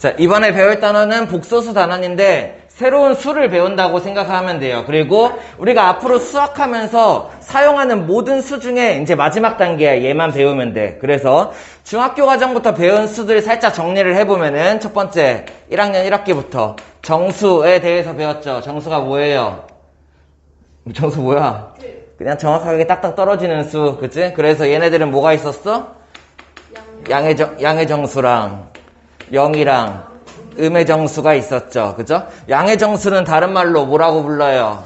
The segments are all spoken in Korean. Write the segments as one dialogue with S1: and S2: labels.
S1: 자, 이번에 배울 단어는 복소수 단원인데 새로운 수를 배운다고 생각하면 돼요. 그리고 우리가 앞으로 수학하면서 사용하는 모든 수 중에 이제 마지막 단계야. 얘만 배우면 돼. 그래서 중학교 과정부터 배운 수들 살짝 정리를 해보면은 첫 번째 1학년 1학기부터 정수에 대해서 배웠죠. 정수가 뭐예요? 정수 뭐야? 그냥 정확하게 딱딱 떨어지는 수, 그치? 그래서 얘네들은 뭐가 있었어? 양의 정수랑 0이랑 음의 정수가 있었죠. 그죠? 양의 정수는 다른 말로 뭐라고 불러요?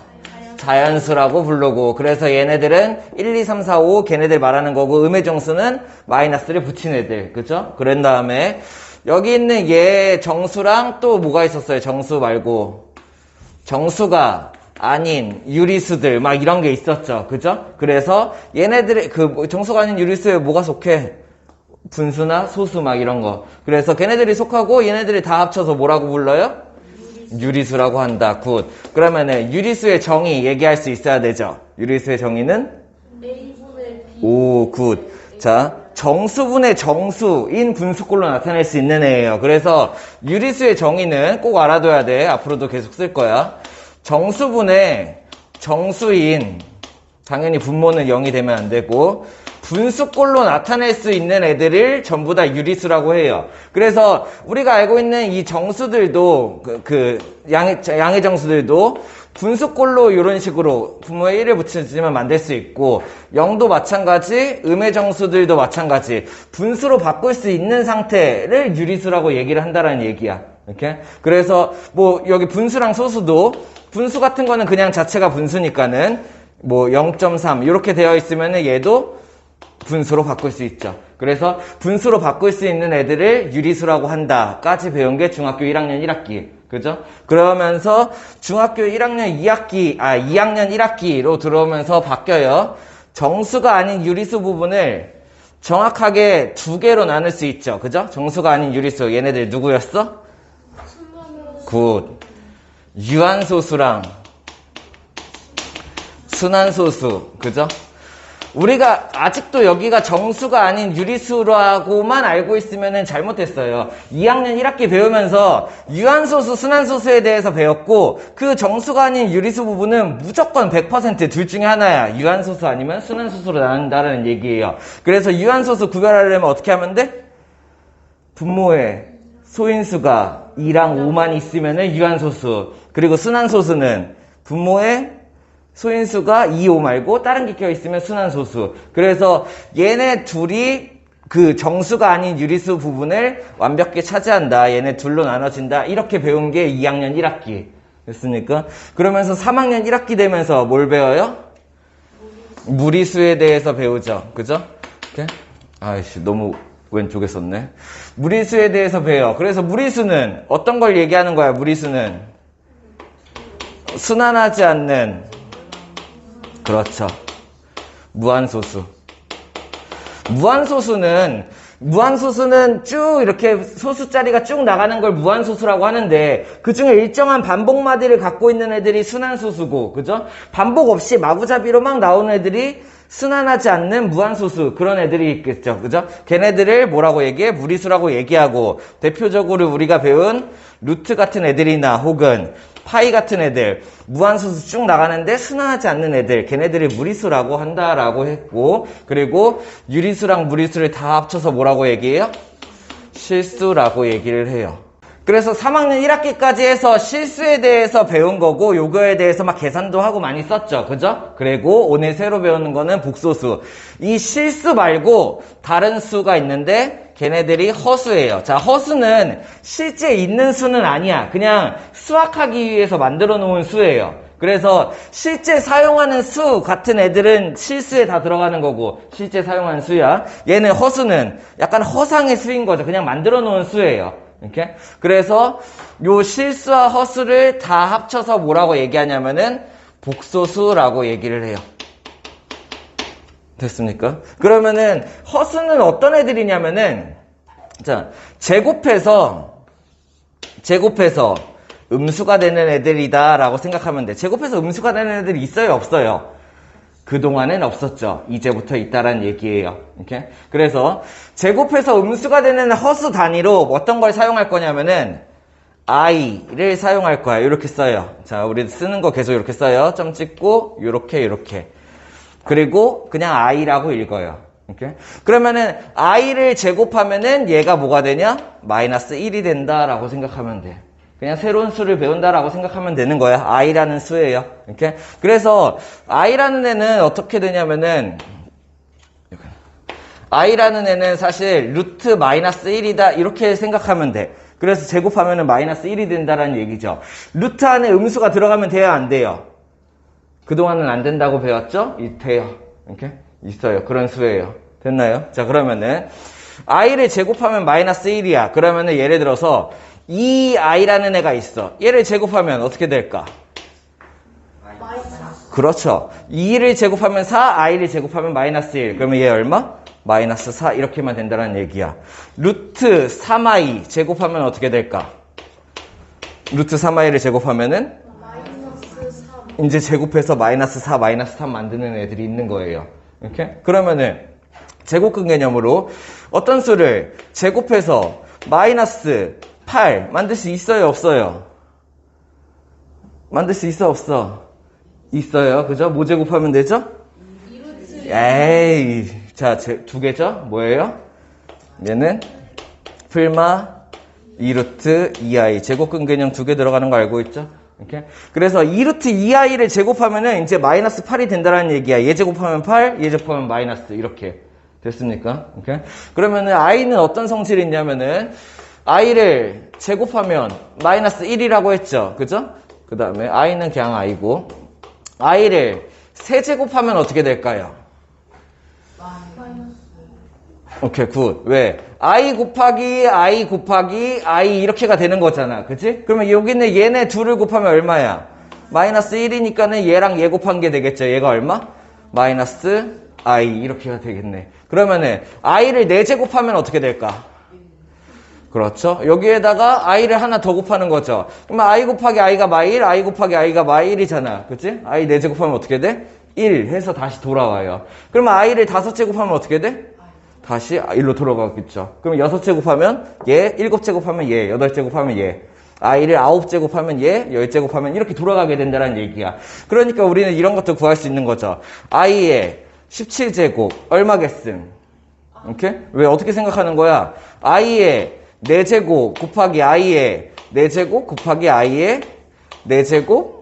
S1: 자연수라고 부르고, 그래서 얘네들은 1, 2, 3, 4, 5 걔네들 말하는 거고, 음의 정수는 마이너스를 붙인 애들. 그죠? 그런 다음에 여기 있는 얘 정수랑 또 뭐가 있었어요? 정수 말고 정수가 아닌 유리수들 막 이런 게 있었죠. 그죠? 그래서 얘네들의 그 정수가 아닌 유리수에 뭐가 속해? 분수나 소수 막 이런 거. 그래서 걔네들이 속하고 얘네들이 다 합쳐서 뭐라고 불러요? 유리수라고 한다. 굿. 그러면은 유리수의 정의 얘기할 수 있어야 되죠. 유리수의 정의는? 오, 굿. 자, 정수분의 정수인 분수꼴로 나타낼 수 있는 애예요. 그래서 유리수의 정의는 꼭 알아둬야 돼. 앞으로도 계속 쓸 거야. 정수분의 정수인, 당연히 분모는 0이 되면 안 되고, 분수꼴로 나타낼 수 있는 애들을 전부 다 유리수라고 해요. 그래서 우리가 알고 있는 이 정수들도 양의 정수들도 분수꼴로 이런 식으로 분모에 1을 붙이면 만들 수 있고, 0도 마찬가지, 음의 정수들도 마찬가지, 분수로 바꿀 수 있는 상태를 유리수라고 얘기를 한다는 얘기야. 이렇게? 그래서 뭐 여기 분수랑 소수도, 분수 같은 거는 그냥 자체가 분수니까는 뭐 0.3 이렇게 되어 있으면은 얘도 분수로 바꿀 수 있죠. 그래서 분수로 바꿀 수 있는 애들을 유리수라고 한다까지 배운 게 중학교 1학년 1학기. 그죠? 그러면서 중학교 1학년 2학년 1학기로 들어오면서 바뀌어요. 정수가 아닌 유리수 부분을 정확하게 두 개로 나눌 수 있죠. 그죠? 정수가 아닌 유리수. 얘네들 누구였어? 굿. 유한소수랑 순환소수. 그죠? 우리가 아직도 여기가 정수가 아닌 유리수라고만 알고 있으면 잘못했어요. 2학년 1학기 배우면서 유한소수, 순환소수에 대해서 배웠고, 그 정수가 아닌 유리수 부분은 무조건 100% 중에 하나야. 유한소수 아니면 순환소수로 나눈다는 얘기예요. 그래서 유한소수 구별하려면 어떻게 하면 돼? 분모에 소인수가 2랑 5만 있으면 유한소수. 그리고 순환소수는 분모에 소인수가 2, 5 말고 다른 게 껴있으면 순환소수. 그래서 얘네 둘이 그 정수가 아닌 유리수 부분을 완벽히 차지한다. 얘네 둘로 나눠진다. 이렇게 배운 게 2학년 1학기. 됐습니까? 그러면서 3학년 1학기 되면서 뭘 배워요? 무리수에 대해서 배우죠. 그죠? 이렇게? 아이씨, 너무 왼쪽에 썼네. 무리수에 대해서 배워. 그래서 무리수는 어떤 걸 얘기하는 거야? 무리수는 순환하지 않는, 그렇죠. 무한소수. 무한소수는 쭉 이렇게 소수자리가 쭉 나가는 걸 무한소수라고 하는데, 그 중에 일정한 반복마디를 갖고 있는 애들이 순환소수고, 그죠? 반복 없이 마구잡이로 막 나오는 애들이 순환하지 않는 무한소수, 그런 애들이 있겠죠. 그죠? 걔네들을 뭐라고 얘기해? 무리수라고 얘기하고, 대표적으로 우리가 배운 루트 같은 애들이나 혹은 파이 같은 애들, 무한소수 쭉 나가는데 순환하지 않는 애들, 걔네들이 무리수라고 한다라고 했고, 그리고 유리수랑 무리수를 다 합쳐서 뭐라고 얘기해요? 실수라고 얘기를 해요. 그래서 3학년 1학기까지 해서 실수에 대해서 배운 거고, 요거에 대해서 막 계산도 하고 많이 썼죠. 그죠? 그리고 오늘 새로 배우는 거는 복소수. 이 실수 말고 다른 수가 있는데, 걔네들이 허수예요. 자, 허수는 실제 있는 수는 아니야. 그냥 수학하기 위해서 만들어 놓은 수예요. 그래서 실제 사용하는 수 같은 애들은 실수에 다 들어가는 거고, 실제 사용하는 수야. 얘는 허수는 약간 허상의 수인 거죠. 그냥 만들어 놓은 수예요. 이렇게. 그래서 요 실수와 허수를 다 합쳐서 뭐라고 얘기하냐면은 복소수라고 얘기를 해요. 됐습니까? 그러면은 허수는 어떤 애들이냐면은, 자, 제곱해서 음수가 되는 애들이다 라고 생각하면 돼. 제곱해서 음수가 되는 애들이 있어요, 없어요? 그동안은 없었죠. 이제부터 있다라는 얘기예요. 이렇게. 그래서 제곱해서 음수가 되는 허수 단위로 어떤 걸 사용할 거냐면은 i를 사용할 거야. 이렇게 써요. 자, 우리 쓰는 거 계속 이렇게 써요. 점 찍고 이렇게. 그리고 그냥 i라고 읽어요. 이렇게. 그러면은 i를 제곱하면은 얘가 뭐가 되냐? 마이너스 1이 된다라고 생각하면 돼. 그냥 새로운 수를 배운다라고 생각하면 되는 거야. i라는 수예요. 이렇게. 그래서 i라는 애는 어떻게 되냐면은 i라는 애는 사실 루트 마이너스 1이다 이렇게 생각하면 돼. 그래서 제곱하면은 마이너스 1이 된다라는 얘기죠. 루트 안에 음수가 들어가면 돼요, 안 돼요? 그동안은 안 된다고 배웠죠? 돼요. 이렇게 있어요. 그런 수예요. 됐나요? 자, 그러면은 i를 제곱하면 마이너스 1이야. 그러면은 예를 들어서 이 i라는 애가 있어. 얘를 제곱하면 어떻게 될까? 그렇죠. 2를 제곱하면 4, i를 제곱하면 마이너스 1. 그러면 얘 얼마? 마이너스 4 이렇게만 된다는 얘기야. 루트 3i 제곱하면 어떻게 될까? 루트 3i를 제곱하면은
S2: 마이너스 3.
S1: 이제 제곱해서 마이너스 4, 마이너스 3 만드는 애들이 있는 거예요. 이렇게? 그러면은 제곱근 개념으로 어떤 수를 제곱해서 마이너스 8 만들 수 있어요, 없어요? 만들 수 있어, 없어? 있어요. 그죠? 뭐 제곱하면 되죠? 에이. 자, 두 개죠? 뭐예요? 얘는 풀마 2루트 2i. 제곱근 개념 두 개 들어가는 거 알고 있죠? 이렇게. 그래서 2루트 2i를 제곱하면은 이제 마이너스 8이 된다는 얘기야. 얘 제곱하면 8, 얘 제곱하면 마이너스. 이렇게. 됐습니까? 이렇게. 그러면은 i는 어떤 성질이 있냐면은 i를 제곱하면 마이너스 1이라고 했죠. 그죠? 그 다음에 i는 그냥 i고 i를 세제곱하면 어떻게 될까요? 오케이, 굿. 왜? i 곱하기 i 이렇게가 되는 거잖아. 그치? 그러면 여기는 얘네 둘을 곱하면 얼마야? 마이너스 1이니까는 얘랑 얘 곱한 게 되겠죠. 얘가 얼마? 마이너스 i 이렇게가 되겠네. 그러면은 i를 4제곱하면 어떻게 될까? 그렇죠. 여기에다가 i를 하나 더 곱하는 거죠. 그러면 i 곱하기 i가 마일, i 곱하기 i가 마일이잖아. 그치? i 4제곱하면 어떻게 돼? 1 해서 다시 돌아와요. 그러면 i를 5제곱하면 어떻게 돼? 다시 1로 돌아가겠죠. 그럼 6제곱하면 얘, 7제곱하면 얘, 8제곱하면 얘. i를 9제곱하면 얘, 10제곱하면 이렇게 돌아가게 된다는 얘기야. 그러니까 우리는 이런 것도 구할 수 있는 거죠. i의 17제곱 얼마겠음? 이렇게? 왜 어떻게 생각하는 거야? i의 4제곱 곱하기 i의 4제곱 곱하기 i의 4제곱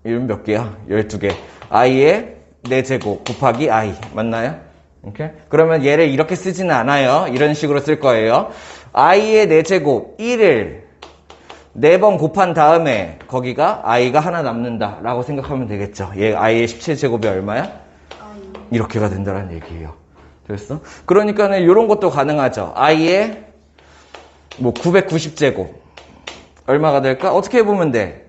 S1: 이건 몇 개야? 12개. i의 4제곱 곱하기 i 맞나요? 이렇게? 그러면 얘를 이렇게 쓰지는 않아요. 이런 식으로 쓸 거예요. i의 4제곱 1을 4번 곱한 다음에 거기가 i가 하나 남는다 라고 생각하면 되겠죠. 얘 i의 17제곱이 얼마야? 이렇게가 된다는 얘기예요. 됐어? 그러니까는 이런 것도 가능하죠. i의 뭐 990제곱 얼마가 될까? 어떻게 해보면 돼?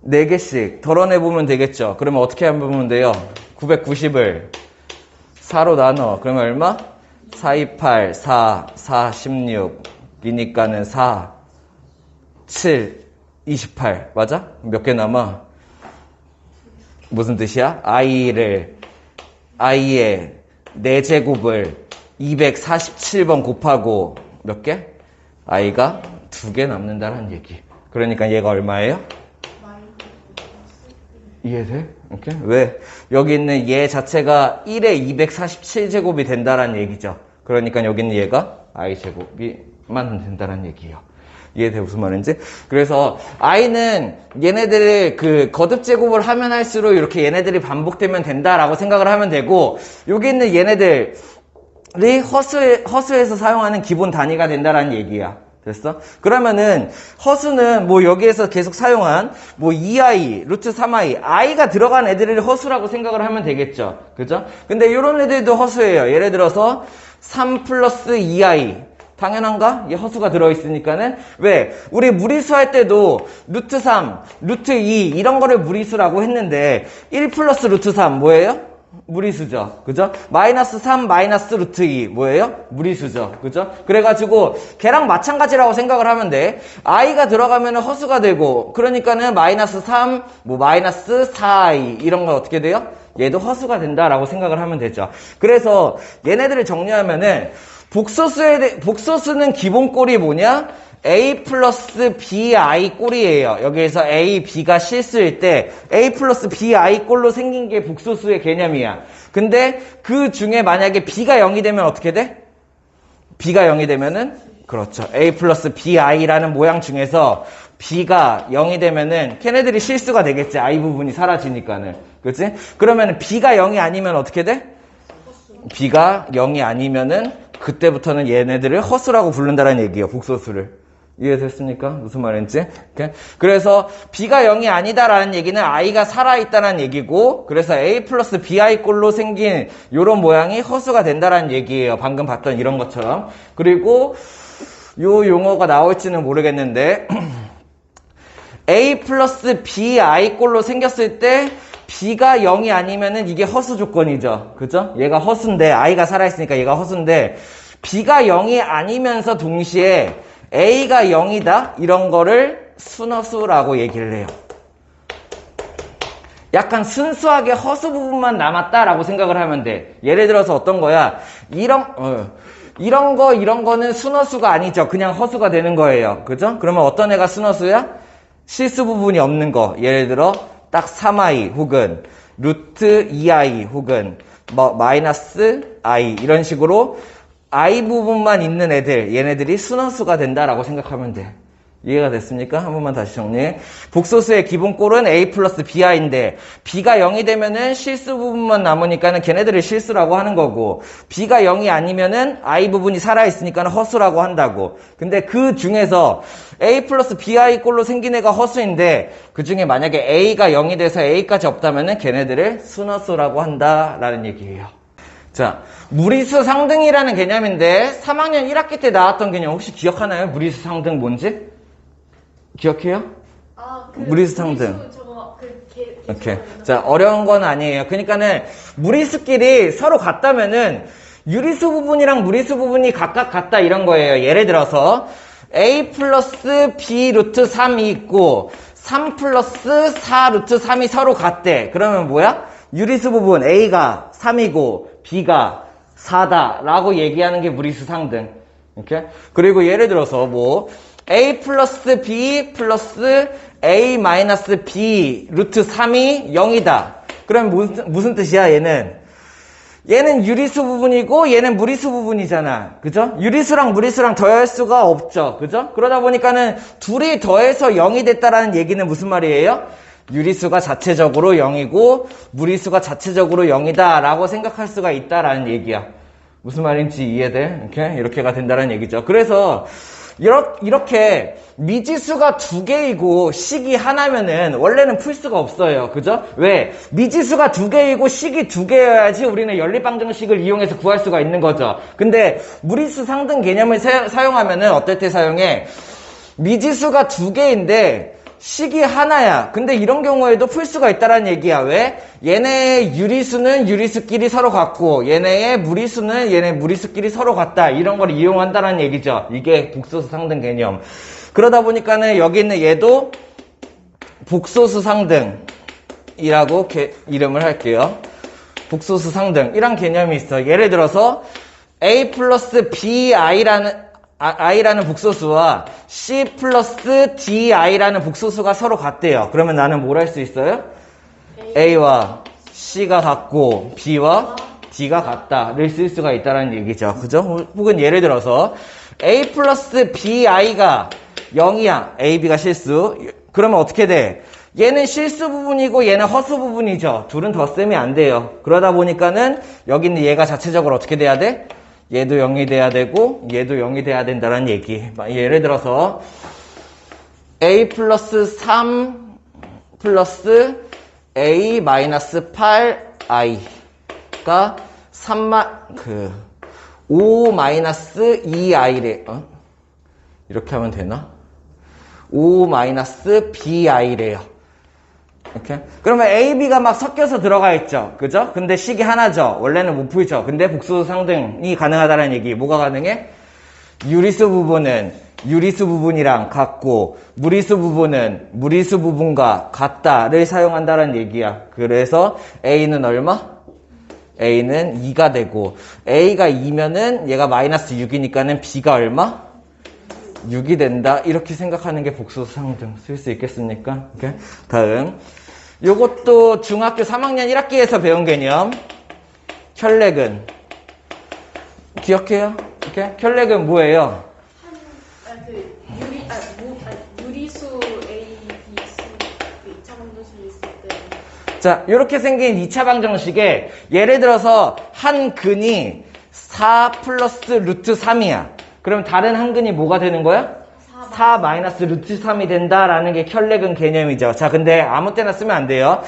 S1: 4개씩 덜어내보면 되겠죠. 그러면 어떻게 해보면 돼요? 990을 4로 나눠. 그러면 얼마? 4, 2, 8, 4, 4, 16 이니까는 4, 7, 28 맞아? 몇 개 남아? 무슨 뜻이야? i의 4제곱을 247번 곱하고 몇 개? i가 2개 남는다는 얘기. 그러니까 얘가 얼마예요? 이해돼? 이렇게? 왜? 여기 있는 얘 자체가 1에 247제곱이 된다는 얘기죠. 그러니까 여기 있는 얘가 i제곱이만 된다는 얘기예요. 이해돼? 무슨 말인지? 그래서 i는 얘네들을 그 거듭 제곱을 하면 할수록 이렇게 얘네들이 반복되면 된다라고 생각을 하면 되고, 여기 있는 얘네들이 허수에서 사용하는 기본 단위가 된다라는 얘기야. 됐어? 그러면은 허수는 뭐 여기에서 계속 사용한 뭐 2i, 루트 3i, i가 들어간 애들을 허수라고 생각을 하면 되겠죠. 그죠? 근데 이런 애들도 허수예요. 예를 들어서 3 플러스 2i 당연한가? 이 허수가 들어있으니까는. 왜? 우리 무리수 할 때도 루트 3, 루트 2 이런 거를 무리수라고 했는데 1 플러스 루트 3 뭐예요? 무리수죠. 그죠? 마이너스 3 마이너스 루트 2 뭐예요? 무리수죠. 그죠? 그래가지고 걔랑 마찬가지라고 생각을 하면 돼. i가 들어가면 허수가 되고, 그러니까는 마이너스 3, 뭐 마이너스 4i 이런 거 어떻게 돼요? 얘도 허수가 된다라고 생각을 하면 되죠. 그래서 얘네들을 정리하면은 복소수는 기본 꼴이 뭐냐? A 플러스 BI 꼴이에요. 여기에서 A, B가 실수일 때 A 플러스 BI 꼴로 생긴 게 복소수의 개념이야. 근데 그 중에 만약에 B가 0이 되면 어떻게 돼? B가 0이 되면은 그렇죠. A 플러스 BI라는 모양 중에서 B가 0이 되면은 걔네들이 실수가 되겠지. I 부분이 사라지니까는. 그치? 그러면은 B가 0이 아니면 어떻게 돼? B가 0이 아니면은 그때부터는 얘네들을 허수라고 부른다는 얘기예요. 복소수를. 이해됐습니까? 무슨 말인지? 오케이? 그래서 B가 0이 아니다라는 얘기는 I가 살아있다는 얘기고, 그래서 A 플러스 BI 꼴로 생긴 요런 모양이 허수가 된다는 얘기예요. 방금 봤던 이런 것처럼. 그리고 요 용어가 나올지는 모르겠는데 A 플러스 BI 꼴로 생겼을 때 B가 0이 아니면은 이게 허수 조건이죠. 그죠? 얘가 허수인데, I가 살아있으니까 얘가 허수인데, B가 0이 아니면서 동시에 A가 0이다? 이런 거를 순허수라고 얘기를 해요. 약간 순수하게 허수 부분만 남았다라고 생각을 하면 돼. 예를 들어서 어떤 거야? 이런 거는 순허수가 아니죠. 그냥 허수가 되는 거예요. 그죠? 그러면 어떤 애가 순허수야? 실수 부분이 없는 거. 예를 들어 딱 3i 혹은 루트 2i 혹은 뭐 마이너스 i 이런 식으로 I 부분만 있는 애들, 얘네들이 순허수가 된다라고 생각하면 돼. 이해가 됐습니까? 한 번만 다시 정리해. 복소수의 기본꼴은 A 플러스 BI인데 B가 0이 되면은 실수 부분만 남으니까는 걔네들을 실수라고 하는 거고, B가 0이 아니면은 I 부분이 살아있으니까는 허수라고 한다고. 근데 그 중에서 A 플러스 BI 꼴로 생긴 애가 허수인데 그 중에 만약에 A가 0이 돼서 A까지 없다면은 걔네들을 순허수라고 한다라는 얘기예요. 자, 무리수 상등이라는 개념인데 3학년 1학기 때 나왔던 개념 혹시 기억하나요? 무리수 상등 뭔지? 기억해요? 무리수 상등. 오케이. 자, 어려운 건 아니에요. 그러니까는 무리수끼리 서로 같다면은 유리수 부분이랑 무리수 부분이 각각 같다 이런 거예요. 예를 들어서 A 플러스 B 루트 3이 있고 3 플러스 4 루트 3이 서로 같대. 그러면 뭐야? 유리수 부분 A가 3이고 B가 4다 라고 얘기하는 게 무리수 상등. 이렇게. 그리고 예를 들어서 뭐 A 플러스 B 플러스 A 마이너스 B 루트 3이 0이다. 그럼 무슨 뜻이야 얘는? 얘는 유리수 부분이고 얘는 무리수 부분이잖아. 그죠? 유리수랑 무리수랑 더할 수가 없죠. 그죠? 그러다 보니까는 둘이 더해서 0이 됐다라는 얘기는 무슨 말이에요? 유리수가 자체적으로 0이고 무리수가 자체적으로 0이다 라고 생각할 수가 있다라는 얘기야. 무슨 말인지 이해돼? 이렇게가 된다는 얘기죠. 그래서 이렇게 미지수가 2개이고 식이 하나면은 원래는 풀 수가 없어요. 그죠? 왜? 미지수가 2개이고 식이 2개여야지 우리는 연립방정식을 이용해서 구할 수가 있는 거죠. 근데 무리수 상등 개념을 사용하면은 어떨 때 사용해? 미지수가 2개인데 식이 하나야. 근데 이런 경우에도 풀 수가 있다는 얘기야. 왜? 얘네의 유리수는 유리수끼리 서로 같고 얘네의 무리수는 얘네 무리수끼리 서로 같다. 이런 걸 이용한다는 얘기죠. 이게 복소수 상등 개념. 그러다 보니까는 여기 있는 얘도 복소수 상등이라고 이름을 할게요. 복소수 상등. 이란 개념이 있어. 예를 들어서 A 플러스 I라는 복소수와 C 플러스 DI라는 복소수가 서로 같대요. 그러면 나는 뭘 할 수 있어요? A와 C가 같고 B와 D가 같다를 쓸 수가 있다는 얘기죠. 그죠? 혹은 예를 들어서 A 플러스 BI가 0이야. A, B가 실수. 그러면 어떻게 돼? 얘는 실수 부분이고 얘는 허수 부분이죠. 둘은 덧셈이 안 돼요. 그러다 보니까는 여기 있는 얘가 자체적으로 어떻게 돼야 돼? 얘도 0이 돼야 되고 얘도 0이 돼야 된다는 얘기. 예를 들어서 A 플러스 3 플러스 A 마이너스 8I가 5 마이너스 2I래. 이렇게 하면 되나? 5 마이너스 BI래요. 이렇게. 그러면 A, B가 막 섞여서 들어가 있죠. 그죠? 근데 식이 하나죠. 원래는 못 풀죠. 근데 복수 상등이 가능하다는 얘기. 뭐가 가능해? 유리수 부분은 유리수 부분이랑 같고 무리수 부분은 무리수 부분과 같다를 사용한다는 얘기야. 그래서 A는 얼마? A는 2가 되고 A가 2면은 얘가 마이너스 6이니까는 B가 얼마? 6이 된다. 이렇게 생각하는 게 복소수 상등 쓸 수 있겠습니까? 오케이. 다음 요것도 중학교 3학년 1학기에서 배운 개념. 혈렉은 기억해요? 오케이. 혈렉은 뭐예요?
S2: 유리수 A, B, C 2차 방정식이 있을 때
S1: 자, 이렇게 생긴 2차 방정식에 예를 들어서 한 근이 4 플러스 루트 3이야. 그럼 다른 한 근이 뭐가 되는 거야? 4 마이너스 루트 3이 된다라는 게 혈렉은 개념이죠. 자, 근데 아무 때나 쓰면 안 돼요.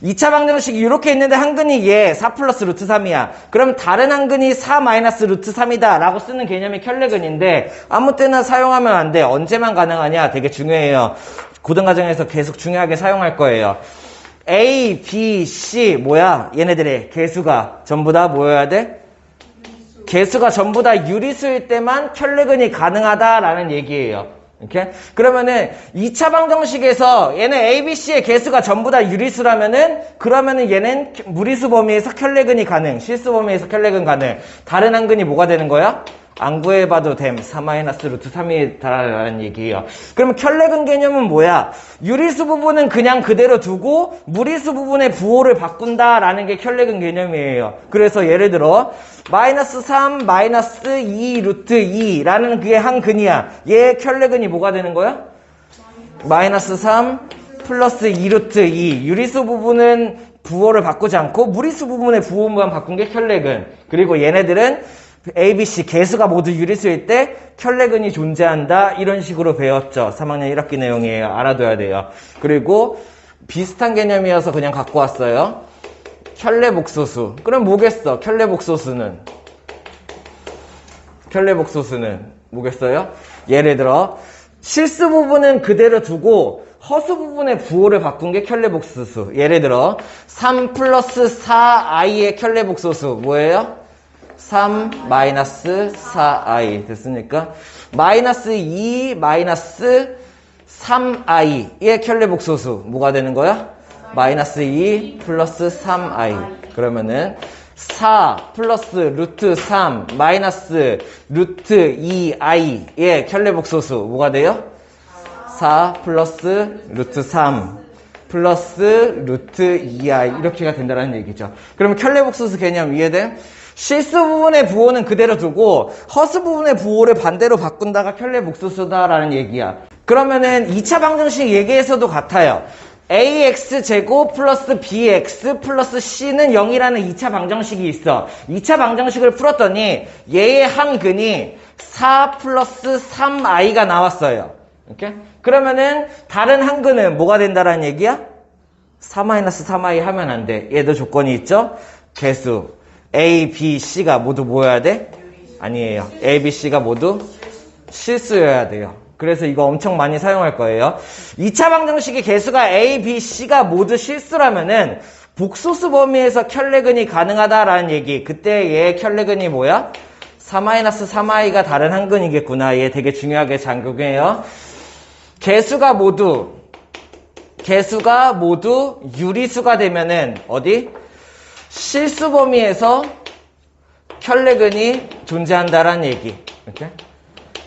S1: 2차 방정식이 이렇게 있는데 한 근이 얘 4 플러스 루트 3이야. 그럼 다른 한 근이 4 마이너스 루트 3이다 라고 쓰는 개념이 혈렉은인데 아무 때나 사용하면 안 돼. 언제만 가능하냐? 되게 중요해요. 고등과정에서 계속 중요하게 사용할 거예요. A, B, C 뭐야? 얘네들의 개수가 전부 다 뭐여야 돼? 개수가 전부 다 유리수일 때만 혈렉은이 가능하다라는 얘기예요. 이렇게? 그러면은 2차 방정식에서 얘는 A, B, C의 개수가 전부 다 유리수라면은 그러면은 얘는 무리수 범위에서 혈렉은이 가능, 실수 범위에서 혈렉은 가능. 다른 한 근이 뭐가 되는 거야? 안 구해봐도 됨. 4 마이너스 루트 3이다라는 얘기예요. 그러면 혈렉은 개념은 뭐야? 유리수 부분은 그냥 그대로 두고 무리수 부분의 부호를 바꾼다라는 게 혈렉은 개념이에요. 그래서 예를 들어 마이너스 3 마이너스 2 루트 2라는 그게 한 근이야. 얘의 혈렉은이 뭐가 되는 거야? 마이너스 3 플러스 2 루트 2. 유리수 부분은 부호를 바꾸지 않고 무리수 부분의 부호만 바꾼 게 혈렉은. 그리고 얘네들은 A, B, C 개수가 모두 유리수일 때 혈렉은이 존재한다. 이런 식으로 배웠죠. 3학년 1학기 내용이에요. 알아둬야 돼요. 그리고 비슷한 개념이어서 그냥 갖고 왔어요. 혈례복소수. 그럼 뭐겠어? 혈례복소수는 뭐겠어요? 예를 들어 실수 부분은 그대로 두고 허수 부분의 부호를 바꾼 게 혈례복소수. 예를 들어 3 플러스 4i의 혈례복소수 뭐예요? 3 마이너스 4i 됐습니까? 마이너스 2 마이너스 3i의 혈례복소수 뭐가 되는 거야? 마이너스 2 플러스 3i. 그러면은 4 플러스 루트 3 마이너스 루트 2i의 혈례복소수 뭐가 돼요? 4 플러스 루트 3 플러스 루트 2i 이렇게가 된다는 얘기죠. 그러면 혈례복소수 개념 이해돼? 실수 부분의 부호는 그대로 두고 허수 부분의 부호를 반대로 바꾼다가 혈례복소수다라는 얘기야. 그러면은 2차 방정식 얘기에서도 같아요. AX제곱 플러스 BX 플러스 C는 0이라는 2차 방정식이 있어. 2차 방정식을 풀었더니 얘의 한 근이 4 플러스 3i가 나왔어요. 이렇게? 그러면은 다른 한 근은 뭐가 된다라는 얘기야? 4 마이너스 3i 하면 안 돼. 얘도 조건이 있죠? 개수 A, B, C가 모두 뭐여야 돼? 아니에요. A, B, C가 모두 실수여야 돼요. 그래서 이거 엄청 많이 사용할 거예요. 2차 방정식의 개수가 A, B, C가 모두 실수라면은 복소수 범위에서 혈례근이 가능하다라는 얘기. 그때 얘의 혈례근이 뭐야? 4-3i가 다른 한 근이겠구나. 얘 되게 중요하게 작용해요. 개수가 모두 유리수가 되면은 어디? 실수 범위에서 혈례근이 존재한다라는 얘기. 이렇게?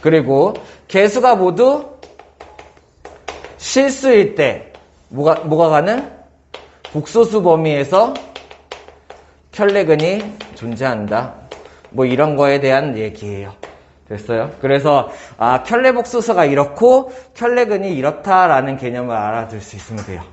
S1: 그리고 개수가 모두 실수일 때 뭐가 가능? 복소수 범위에서 혈례근이 존재한다. 뭐 이런 거에 대한 얘기예요. 됐어요? 그래서 혈례복소수가 이렇고 혈례근이 이렇다라는 개념을 알아둘 수 있으면 돼요.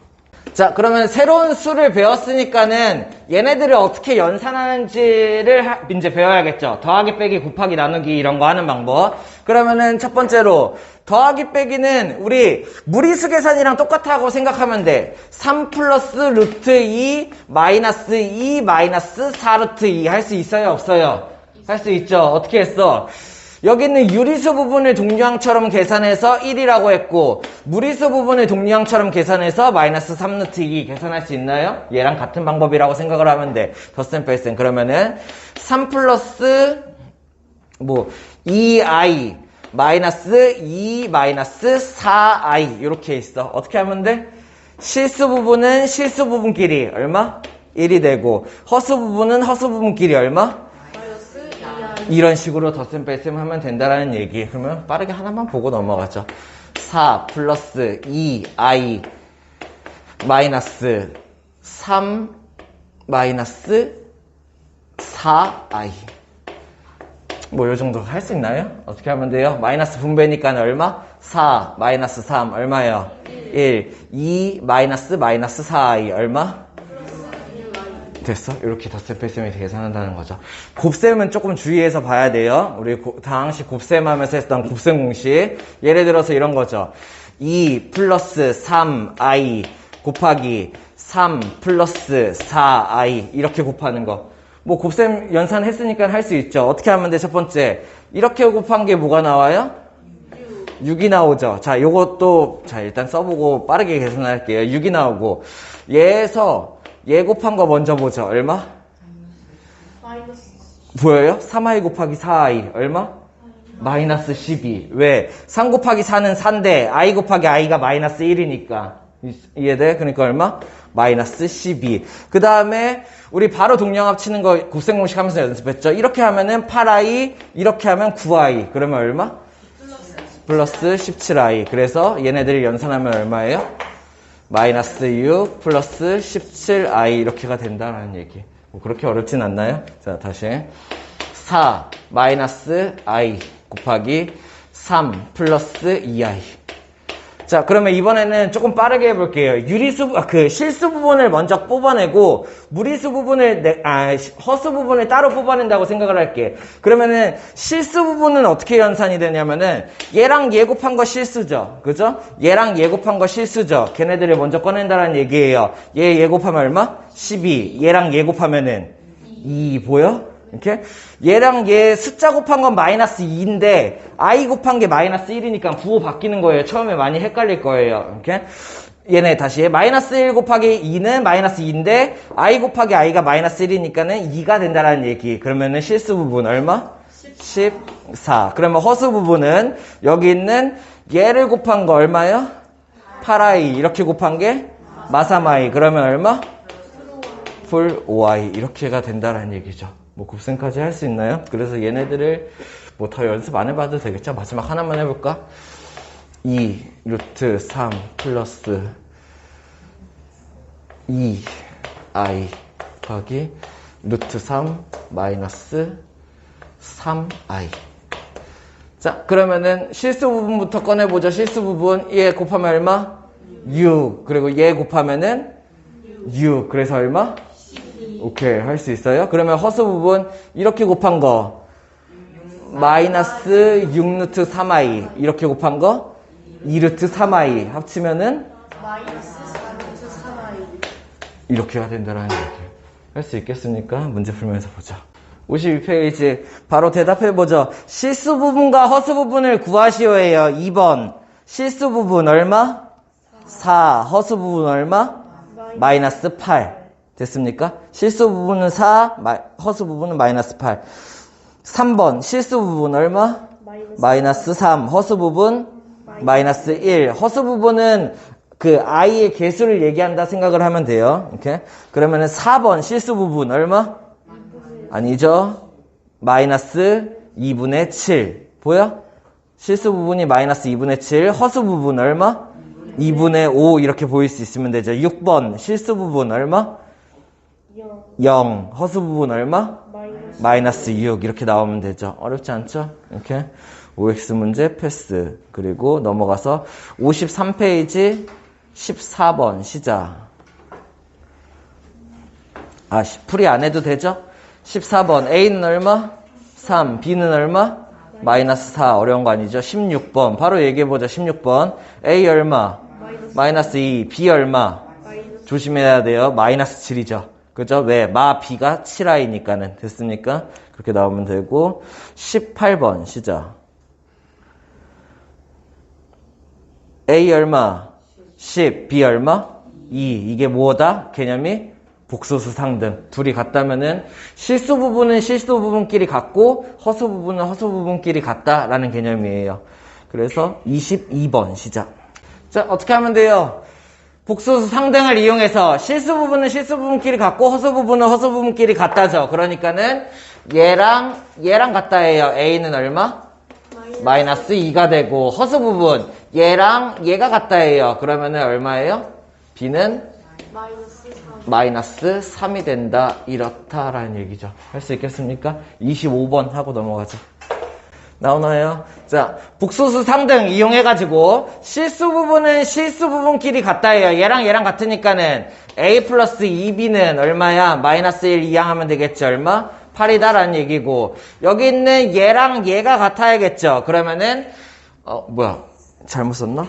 S1: 자, 그러면 새로운 수를 배웠으니까는 얘네들을 어떻게 연산하는지를 이제 배워야겠죠. 더하기, 빼기, 곱하기, 나누기 이런 거 하는 방법. 그러면은 첫 번째로 더하기, 빼기는 우리 무리수 계산이랑 똑같다고 생각하면 돼. 3 플러스 루트 2 마이너스 2 마이너스 4 루트 2 할 수 있어요? 없어요? 할 수 있죠. 어떻게 했어? 여기 있는 유리수 부분을 동류항처럼 계산해서 1이라고 했고 무리수 부분을 동류항처럼 계산해서 마이너스 3 루트 2 계산할 수 있나요? 얘랑 같은 방법이라고 생각을 하면 돼. 덧셈 뺄셈. 그러면은 3 플러스 2i 마이너스 2 마이너스 4i 이렇게 있어. 어떻게 하면 돼? 실수 부분은 실수 부분끼리 얼마? 1이 되고 허수 부분은 허수 부분끼리 얼마?
S2: 마이너스 2i.
S1: 이런 식으로 덧셈 뺄셈 하면 된다라는 얘기. 그러면 빠르게 하나만 보고 넘어가죠. 4 플러스 2i 마이너스 3 마이너스 4i. 뭐 요 정도 할 수 있나요? 어떻게 하면 돼요? 마이너스 분배니까 얼마? 4 마이너스 3 얼마예요? 1 2 마이너스 4i 얼마? 됐어? 이렇게 덧셈 뺄셈이 계산한다는 거죠. 곱셈은 조금 주의해서 봐야 돼요. 우리 당시 곱셈하면서 했던 곱셈 공식. 예를 들어서 이런 거죠. 2 플러스 3i 곱하기 3 플러스 4i 이렇게 곱하는 거. 뭐 곱셈 연산했으니까 할 수 있죠. 어떻게 하면 돼? 첫 번째. 이렇게 곱한 게 뭐가 나와요? 6이 나오죠. 자, 요것도 자 일단 써보고 빠르게 계산할게요. 6이 나오고 얘에서 얘 곱한 거 먼저 보죠. 얼마?
S2: 마이너스
S1: 보여요? 3i 곱하기 4i 얼마? 마이너스 12. 왜? 3 곱하기 4는 4인데 i 곱하기 i가 마이너스 1이니까 이해돼? 그러니까 얼마? 마이너스 12. 그 다음에 우리 바로 동량합 치는 거 곱셈 공식 하면서 연습했죠. 이렇게 하면은 8i, 이렇게 하면 9i. 그러면 얼마? 플러스 17i. 그래서 얘네들이 연산하면 얼마예요? 마이너스 6 플러스 17i 이렇게가 된다는 얘기. 뭐 그렇게 어렵진 않나요? 자, 다시 4 마이너스 i 곱하기 3 플러스 2i. 자, 그러면 이번에는 조금 빠르게 해볼게요. 실수 부분을 먼저 뽑아내고, 무리수 부분을, 허수 부분을 따로 뽑아낸다고 생각을 할게. 그러면은, 실수 부분은 어떻게 연산이 되냐면은, 얘랑 얘 곱한 거 실수죠. 그죠? 얘랑 얘 곱한 거 실수죠. 걔네들을 먼저 꺼낸다는 얘기예요. 얘 곱하면 얼마? 12. 얘랑 얘 곱하면은, 2. 보여? 이렇게? 얘랑 얘 숫자 곱한 건 마이너스 2인데 i 곱한 게 마이너스 1이니까 부호 바뀌는 거예요. 처음에 많이 헷갈릴 거예요. 이렇게? 얘네 다시 마이너스 1 곱하기 2는 마이너스 2인데 i 곱하기 i가 마이너스 1이니까는 2가 된다는 얘기. 그러면은 실수 부분 얼마? 14. 그러면 허수 부분은 여기 있는 얘를 곱한 거 얼마요? 8i 이렇게 곱한 게 마3i. 그러면 얼마? 풀 5i 이렇게가 된다는 얘기죠. 뭐 곱셈까지 할 수 있나요? 그래서 얘네들을 뭐 더 연습 안 해봐도 되겠죠? 마지막 하나만 해볼까? 2 루트 3 플러스 2i 곱하기 루트 3 마이너스 3i. 자, 그러면은 실수 부분부터 꺼내보죠. 실수 부분 얘 곱하면 얼마? 6. 그리고 얘 곱하면은 6. 그래서 얼마? 오케이, 할 수 있어요? 그러면 허수 부분 이렇게 곱한 거 마이너스 6루트 3i 이렇게 곱한 거 2루트 3i 합치면은
S2: 마이너스 4루트 3i.
S1: 이렇게가 된다는 얘기예요. 할 수 있겠습니까? 문제 풀면서 보죠. 52페이지 바로 대답해보죠. 실수 부분과 허수 부분을 구하시오예요. 2번 실수 부분 얼마? 4. 허수 부분 얼마? 마이너스 8. 됐습니까? 실수 부분은 4, 허수 부분은 마이너스 8. 3번 실수 부분 얼마? 마이너스 3. 허수 부분 마이너스 1. 허수 부분은 그 i의 개수를 얘기한다 생각을 하면 돼요. 이렇게. 그러면은 4번 실수 부분 얼마? 아니죠. 마이너스 2분의 7. 보여? 실수 부분이 마이너스 2분의 7. 허수 부분 얼마? 2분의 5 이렇게 보일 수 있으면 되죠. 6번 실수 부분 얼마? 0. 허수 부분 얼마? 마이너스 6 이렇게 나오면 되죠. 어렵지 않죠? 이렇게 OX 문제 패스. 그리고 넘어가서 53페이지 14번 시작. 풀이 안 해도 되죠? 14번 A는 얼마? 3. B는 얼마? 마이너스 4. 어려운 거 아니죠? 16번 바로 얘기해보자. 16번 A 얼마? 마이너스 2. B 얼마? 조심해야 돼요. 마이너스 7이죠. 그죠? 왜? B가 7i니까는. 됐습니까? 그렇게 나오면 되고 18번 시작. A 얼마? 10. B 얼마? 2. 이게 뭐다? 개념이? 복소수 상등. 둘이 같다면은 실수 부분은 실수 부분끼리 같고 허수 부분은 허수 부분끼리 같다라는 개념이에요. 그래서 22번 시작. 자, 어떻게 하면 돼요? 복소수 상등을 이용해서 실수 부분은 실수 부분끼리 같고 허수 부분은 허수 부분끼리 같다죠. 그러니까는 얘랑 같다 해요. A는 얼마? 마이너스 2가 되고 허수 부분 얘랑 얘가 같다 해요. 그러면은 얼마예요? B는 마이너스 3이 된다. 이렇다라는 얘기죠. 할 수 있겠습니까? 25번 하고 넘어가죠. 나오나요? 자, 복소수 상등 이용해가지고 실수 부분은 실수 부분끼리 같다 해요. 얘랑 같으니까는 A 플러스 2B는 얼마야? 마이너스 1 이항하면 되겠죠. 얼마? 8이다라는 얘기고 여기 있는 얘랑 얘가 같아야겠죠. 그러면은 뭐야? 잘못 썼나?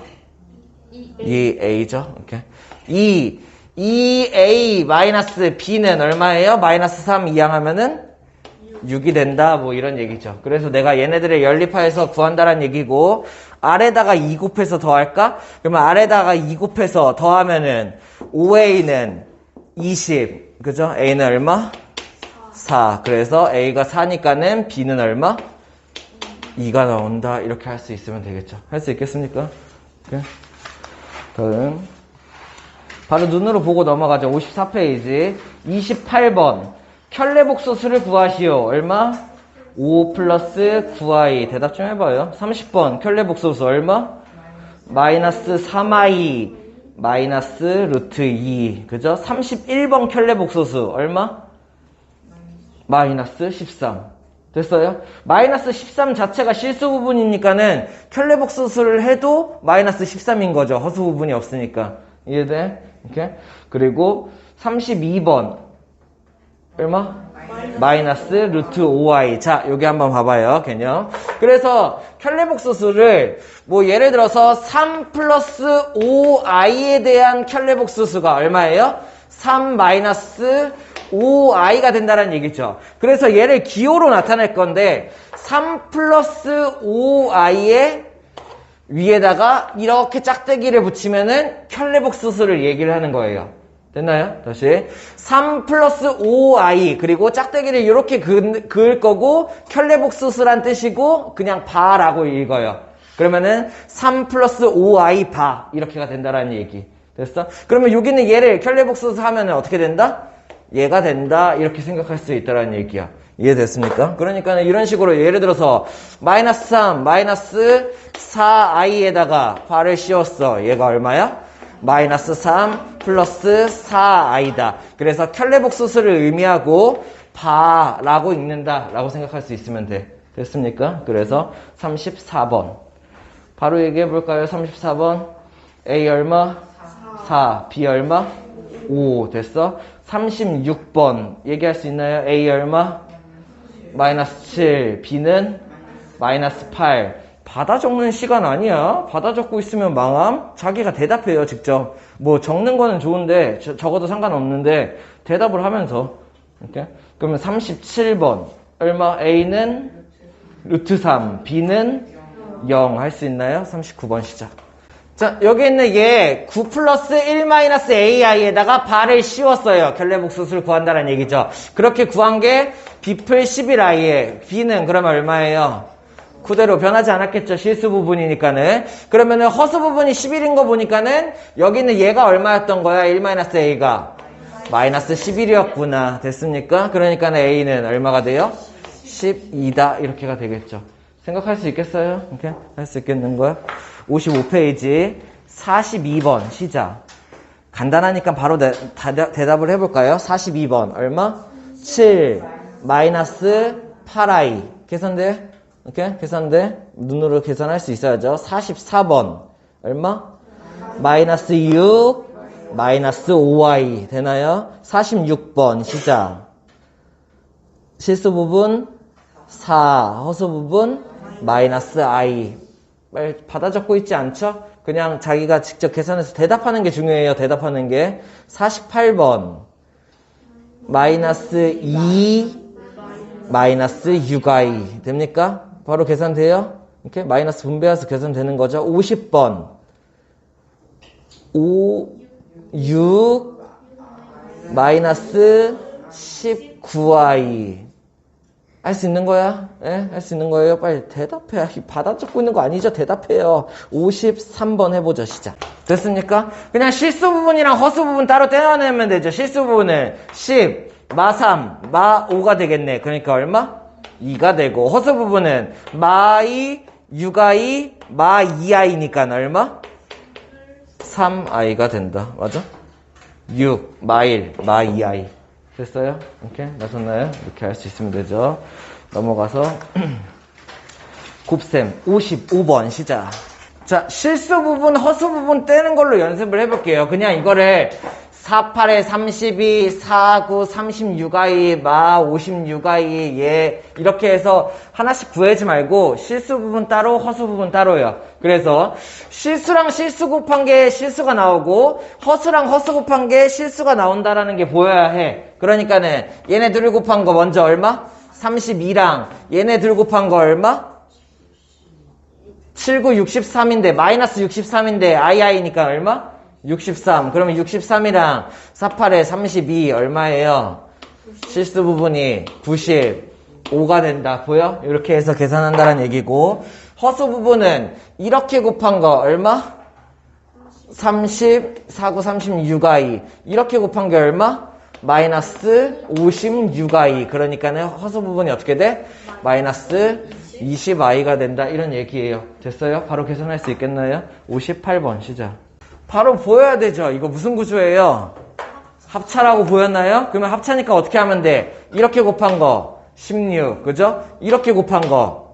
S1: 2A죠. 오케이. 2A 마이너스 B는 얼마예요? 마이너스 3 이항하면은 6이 된다. 뭐 이런 얘기죠. 그래서 내가 얘네들의 연립하여서 구한다라는 얘기고 아래다가 2 곱해서 더할까? 그러면 아래다가 2 곱해서 더하면은 5A는 20. 그죠? A는 얼마? 4. 그래서 A가 4니까는 B는 얼마? 2가 나온다. 이렇게 할 수 있으면 되겠죠. 할 수 있겠습니까? 오케이. 다음. 바로 눈으로 보고 넘어가죠. 54페이지. 28번. 켤레복소수를 구하시오. 얼마? 5 플러스 9i. 대답 좀 해봐요. 30번. 켤레복소수 얼마? 마이너스 3i. 마이너스 루트 2. 그죠? 31번 켤레복소수 얼마? 마이너스 13. 됐어요? 마이너스 13 자체가 실수 부분이니까는 켤레복소수를 해도 마이너스 13인 거죠. 허수 부분이 없으니까. 이해돼? 이렇게. 그리고 32번. 얼마? 마이너스 루트 5i. 자, 여기 한번 봐봐요. 개념. 그래서 켤레복소수를 뭐 예를 들어서 3 플러스 5i에 대한 켤레복소수가 얼마예요? 3 마이너스 5i가 된다는 얘기죠. 그래서 얘를 기호로 나타낼 건데 3 플러스 5i에 위에다가 이렇게 짝대기를 붙이면은 켤레복소수를 얘기를 하는 거예요. 됐나요? 다시 3 플러스 5i 그리고 짝대기를 이렇게 그을 거고 켤레복소수란 뜻이고 그냥 바라고 읽어요. 그러면은 3 플러스 5i 바 이렇게가 된다라는 얘기. 됐어? 그러면 여기는 얘를 켤레복소수 하면은 어떻게 된다? 얘가 된다 이렇게 생각할 수 있다라는 얘기야. 이해됐습니까? 그러니까 이런 식으로 예를 들어서 마이너스 3 마이너스 4i에다가 바를 씌웠어. 얘가 얼마야? 마이너스 3 플러스 4i다. 그래서 켤레복소수를 의미하고 바라고 읽는다 라고 생각할 수 있으면 돼. 됐습니까? 그래서 34번 바로 얘기해 볼까요? 34번 A 얼마? 4 B 얼마? 5 됐어? 36번 얘기할 수 있나요? A 얼마? 마이너스 7 B는 마이너스 8 받아 적는 시간 아니야. 받아 적고 있으면 망함. 자기가 대답해요 직접. 뭐 적는 거는 좋은데 적어도 상관없는데 대답을 하면서 이렇게. 그러면 37번 얼마? A는 루트 3 B는 0 할 수 있나요? 39번 시작. 자, 여기 있는 얘 9 플러스 1 마이너스 ai에다가 바를 씌웠어요. 켤레복소수를 구한다는 얘기죠. 그렇게 구한 게 B플 11i에 B는 그러면 얼마예요? 그대로 변하지 않았겠죠. 실수 부분이니까는. 그러면은 허수 부분이 11인 거 보니까는 여기는 얘가 얼마였던 거야? 1 마이너스 a가 마이너스 11이었구나. 됐습니까? 그러니까 a는 얼마가 돼요? 12다. 이렇게가 되겠죠. 생각할 수 있겠어요? 이렇게 할 수 있겠는 거야? 55페이지 42번 시작. 간단하니까 바로 대답을 해볼까요? 42번 얼마? 7 마이너스 8i 계산돼? 이렇게 계산돼? 눈으로 계산할 수 있어야죠. 44번 얼마? 마이너스 6 마이너스 5i 되나요? 46번 시작. 실수 부분 4 허수 부분 마이너스 i 받아 적고 있지 않죠? 그냥 자기가 직접 계산해서 대답하는 게 중요해요. 대답하는 게 48번 마이너스 2 마이너스 6i 됩니까? 바로 계산돼요? 이렇게 마이너스 분배해서 계산되는 거죠. 50번 5 6 마이너스 19i. 할 수 있는 거야? 예? 할 수 있는 거예요? 빨리 대답해. 받아 적고 있는 거 아니죠? 대답해요. 53번 해보죠. 시작. 됐습니까? 그냥 실수 부분이랑 허수 부분 따로 떼어내면 되죠. 실수 부분은 10, 마 3, 마 5가 되겠네. 그러니까 얼마? 2가 되고, 허수 부분은 마 2, 6i, 마 2i니까 얼마? 3i가 된다. 맞아? 6, 마 1, 마 2i. 됐어요? 이렇게 나섰나요? 이렇게 할 수 있으면 되죠. 넘어가서 곱셈 55번 시작. 자, 실수 부분, 허수 부분 떼는 걸로 연습을 해볼게요. 그냥 이거를 4, 8에 32, 4, 9, 36i, 마 56i, 예. 이렇게 해서 하나씩 구하지 말고 실수 부분 따로, 허수 부분 따로요. 그래서 실수랑 실수 곱한 게 실수가 나오고 허수랑 허수 곱한 게 실수가 나온다라는 게 보여야 해. 그러니까는 얘네 둘 곱한 거 먼저 얼마? 32랑 얘네 둘 곱한 거 얼마? 7, 9, 63인데 마이너스 63인데 ii니까 얼마? 63. 그러면 63이랑 4, 8에 32 얼마예요? 실수 부분이 95가 된다. 보여? 이렇게 해서 계산한다는 얘기고, 허수 부분은 이렇게 곱한 거 얼마? 30, 4, 9, 36i. 이렇게 곱한 게 얼마? 마이너스 56i. 그러니까는 허수 부분이 어떻게 돼? 마이너스 20i가 된다. 이런 얘기예요. 됐어요? 바로 계산할 수 있겠나요? 58번 시작. 바로 보여야 되죠. 이거 무슨 구조예요? 합차라고 보였나요? 그러면 합차니까 어떻게 하면 돼? 이렇게 곱한 거 16, 그죠? 이렇게 곱한 거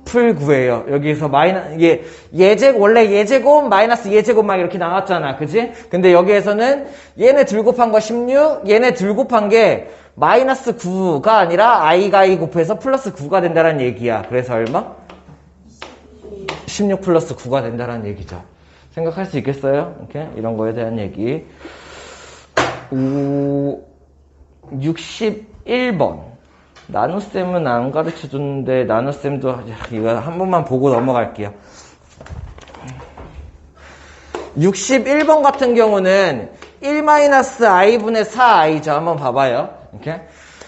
S1: 풀 9예요. 여기서 이게 예제곱, 원래 예제곱 마이너스 예제곱 막 이렇게 나왔잖아. 그지? 근데 여기에서는 얘네 둘 곱한 거 16, 얘네 둘 곱한 게 마이너스 9가 아니라 i가 i 곱해서 플러스 9가 된다는 얘기야. 그래서 얼마? 16 플러스 9가 된다는 얘기죠. 생각할 수 있겠어요? 이렇게 이런 거에 대한 얘기. 61번. 나눗셈은 안 가르쳐 줬는데 나눗셈도 이거 한 번만 보고 넘어갈게요. 61번 같은 경우는 1-i분의 4i죠. 한번 봐봐요. 이렇게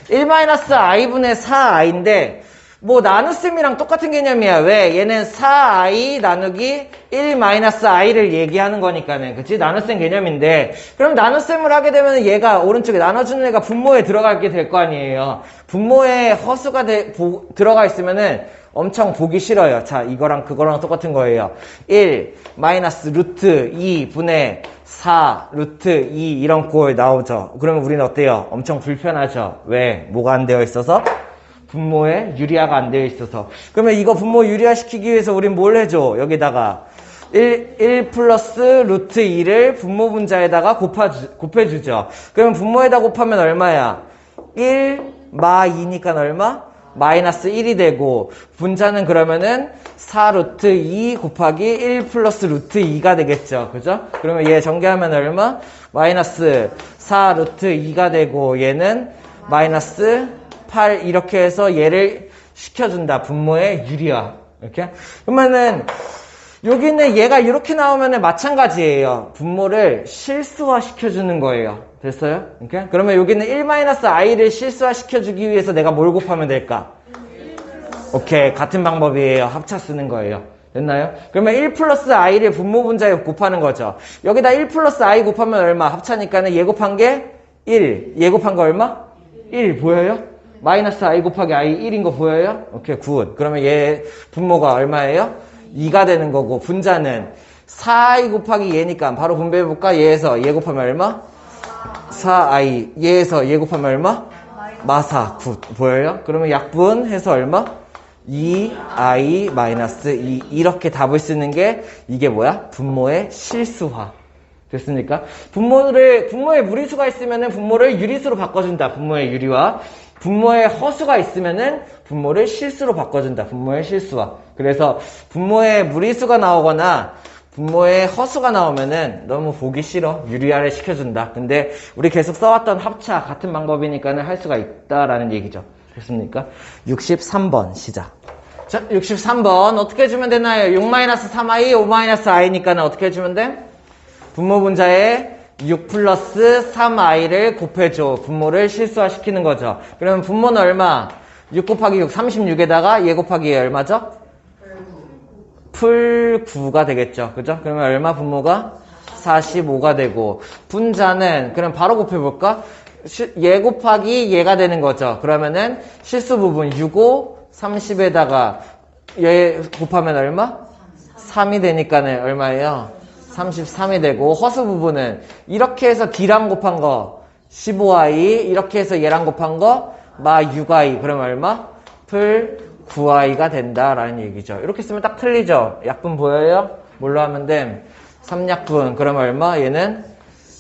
S1: 1-i분의 4i인데 뭐 나눗셈이랑 똑같은 개념이야. 왜? 얘는 4i 나누기 1-i를 얘기하는 거니까는. 그치? 나눗셈 개념인데 그럼 나눗셈을 하게 되면 얘가 오른쪽에 나눠주는 애가 분모에 들어가게 될 거 아니에요. 분모에 허수가 들어가 있으면은 엄청 보기 싫어요. 자, 이거랑 그거랑 똑같은 거예요. 1 마이너스 루트 2 분의 4 루트 2 이런 꼴 나오죠. 그러면 우리는 어때요? 엄청 불편하죠. 왜? 뭐가 안 되어 있어서? 분모에 유리화가 안 되어 있어서. 그러면 이거 분모 유리화 시키기 위해서 우린 뭘 해줘? 여기다가 1 플러스 루트 2를 분모 분자에다가 곱해주죠. 그러면 분모에다 곱하면 얼마야? 1 마 2니까 얼마? 마이너스 1이 되고 분자는 그러면은 4 루트 2 곱하기 1 플러스 루트 2가 되겠죠. 그죠? 그러면 얘 전개하면 얼마? 마이너스 4 루트 2가 되고 얘는 마이너스 8 이렇게 해서 얘를 시켜준다. 분모의 유리화. 이렇게. 그러면은 여기는 얘가 이렇게 나오면은 마찬가지예요. 분모를 실수화 시켜주는 거예요. 됐어요? 이렇게. 그러면 여기는 1-i를 실수화 시켜주기 위해서 내가 뭘 곱하면 될까? 오케이. 같은 방법이에요. 합차 쓰는 거예요. 됐나요? 그러면 1 플러스 i를 분모 분자에 곱하는 거죠. 여기다 1 플러스 i 곱하면 얼마? 합차니까는 얘 곱한 게 1. 얘 곱한 거 얼마? 1 보여요? 마이너스 i 곱하기 i 1인 거 보여요? 오케이, 굿. 그러면 얘 분모가 얼마예요? 2가 되는 거고 분자는 4i 곱하기 얘니까 바로 분배해볼까? 얘에서 얘 곱하면 얼마? 4i. 얘에서 얘 곱하면 얼마? 마사. 굿. 보여요? 그러면 약분해서 얼마? 2i 마이너스 2. 이렇게 답을 쓰는 게 이게 뭐야? 분모의 실수화. 됐습니까? 분모에 무리수가 있으면은 분모를 유리수로 바꿔준다. 분모의 유리화. 분모에 허수가 있으면은 분모를 실수로 바꿔준다. 분모의 실수화. 그래서 분모에 무리수가 나오거나 분모에 허수가 나오면은 너무 보기 싫어. 유리화를 시켜준다. 근데 우리 계속 써왔던 합차 같은 방법이니까는 할 수가 있다라는 얘기죠. 됐습니까? 63번 시작. 자, 63번 어떻게 해주면 되나요? 6-3i, 5-i니까는 어떻게 해주면 돼? 분모 분자에 6 플러스 3i를 곱해줘. 분모를 실수화시키는 거죠. 그러면 분모는 얼마? 6 곱하기 6, 36에다가 얘 곱하기 얘 얼마죠? 풀 9가 되겠죠. 그죠? 그러면 얼마 분모가? 45가 되고, 분자는 그럼 바로 곱해볼까? 얘 곱하기 얘가 되는 거죠. 그러면은 실수 부분 6, 5, 30에다가 얘 곱하면 얼마? 3이 되니까는 얼마예요? 33이 되고, 허수 부분은 이렇게 해서 D랑 곱한 거 15i, 이렇게 해서 얘랑 곱한 거 마 6i. 그럼 얼마? 풀 9i가 된다라는 얘기죠. 이렇게 쓰면 딱 틀리죠? 약분 보여요? 뭘로 하면 돼? 3약분. 그럼 얼마? 얘는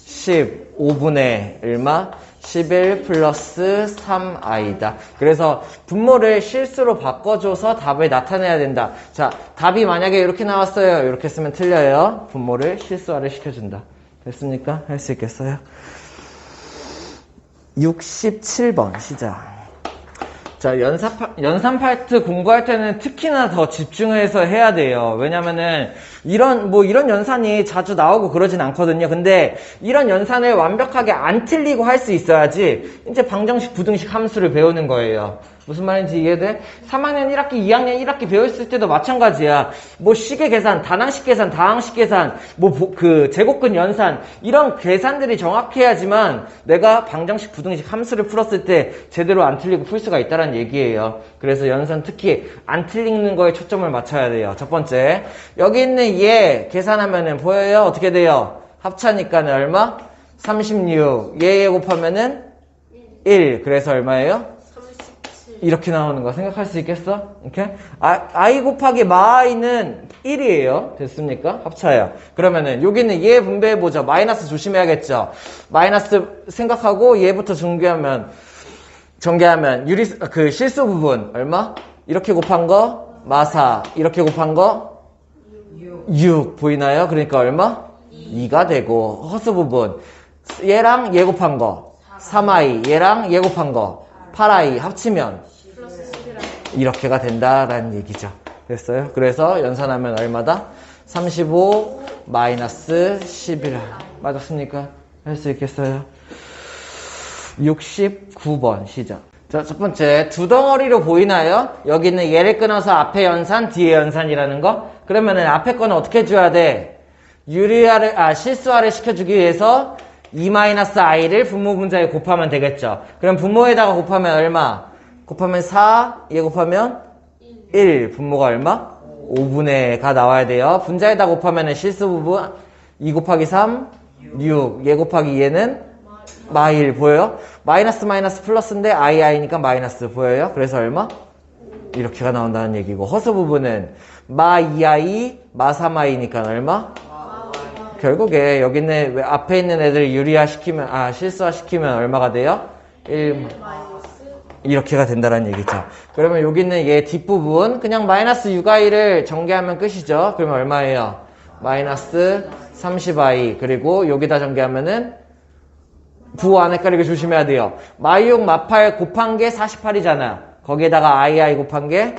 S1: 15분의 얼마? 11 플러스 3i다. 그래서 분모를 실수로 바꿔줘서 답을 나타내야 된다. 자, 답이 만약에 이렇게 나왔어요. 이렇게 쓰면 틀려요. 분모를 실수화를 시켜준다. 됐습니까? 할 수 있겠어요? 67번 시작. 자, 연산 파트 공부할 때는 특히나 더 집중해서 해야 돼요. 왜냐면은, 이런 연산이 자주 나오고 그러진 않거든요. 근데, 이런 연산을 완벽하게 안 틀리고 할 수 있어야지, 이제 방정식, 부등식 함수를 배우는 거예요. 무슨 말인지 이해돼? 3학년 1학기, 2학년 1학기 배웠을 때도 마찬가지야. 뭐 식의 계산, 단항식 계산, 다항식 계산, 제곱근 연산, 이런 계산들이 정확해야지만 내가 방정식, 부등식 함수를 풀었을 때 제대로 안 틀리고 풀 수가 있다는 얘기예요. 그래서 연산 특히 안 틀리는 거에 초점을 맞춰야 돼요. 첫 번째, 여기 있는 얘 계산하면은 보여요? 어떻게 돼요? 합차니까는 얼마? 36. 얘 곱하면은 1. 그래서 얼마예요? 이렇게 나오는 거 생각할 수 있겠어? 이렇게? i 곱하기 마i는 1이에요. 됐습니까? 합차예요. 그러면은 여기는 얘 분배해보죠. 마이너스 조심해야겠죠. 마이너스 생각하고 얘부터 전개하면 실수 부분 얼마? 이렇게 곱한 거 마4. 이렇게 곱한 거 6 보이나요? 그러니까 얼마? 2가 되고, 허수 부분 얘랑 얘 곱한 거 3i, 얘랑 얘 곱한 거 8i 합치면 이렇게가 된다라는 얘기죠. 됐어요? 그래서 연산하면 얼마다? 35 마이너스 11. 맞았습니까? 할 수 있겠어요? 69번 시작. 자, 첫 번째, 두 덩어리로 보이나요? 여기는 얘를 끊어서 앞에 연산, 뒤에 연산이라는 거. 그러면은 앞에 거는 어떻게 해줘야 돼? 실수화를 시켜주기 위해서 2-i를 분모 분자에 곱하면 되겠죠. 그럼 분모에다가 곱하면 얼마? 곱하면 4, 얘 곱하면 1. 분모가 얼마? 5분의가 나와야 돼요. 분자에다 곱하면 실수 부분 2 곱하기 3, 6. 얘 곱하기 얘는 마1 보여요? 마이너스 플러스인데 i니까 마이너스 보여요? 그래서 얼마? 이렇게가 나온다는 얘기고, 허수 부분은 마 2i, 마 3i니까 얼마? 결국에 여기는 앞에 있는 애들 실수화시키면 얼마가 돼요? 1 이렇게가 된다는 얘기죠. 그러면 여기 있는 얘 뒷부분 그냥 마이너스 6i를 전개하면 끝이죠. 그러면 얼마예요? 마이너스 30i. 그리고 여기다 전개하면은 부호 안 헷갈리게 조심해야 돼요. 마6, 마8 곱한 게 48이잖아. 거기에다가 i 곱한 게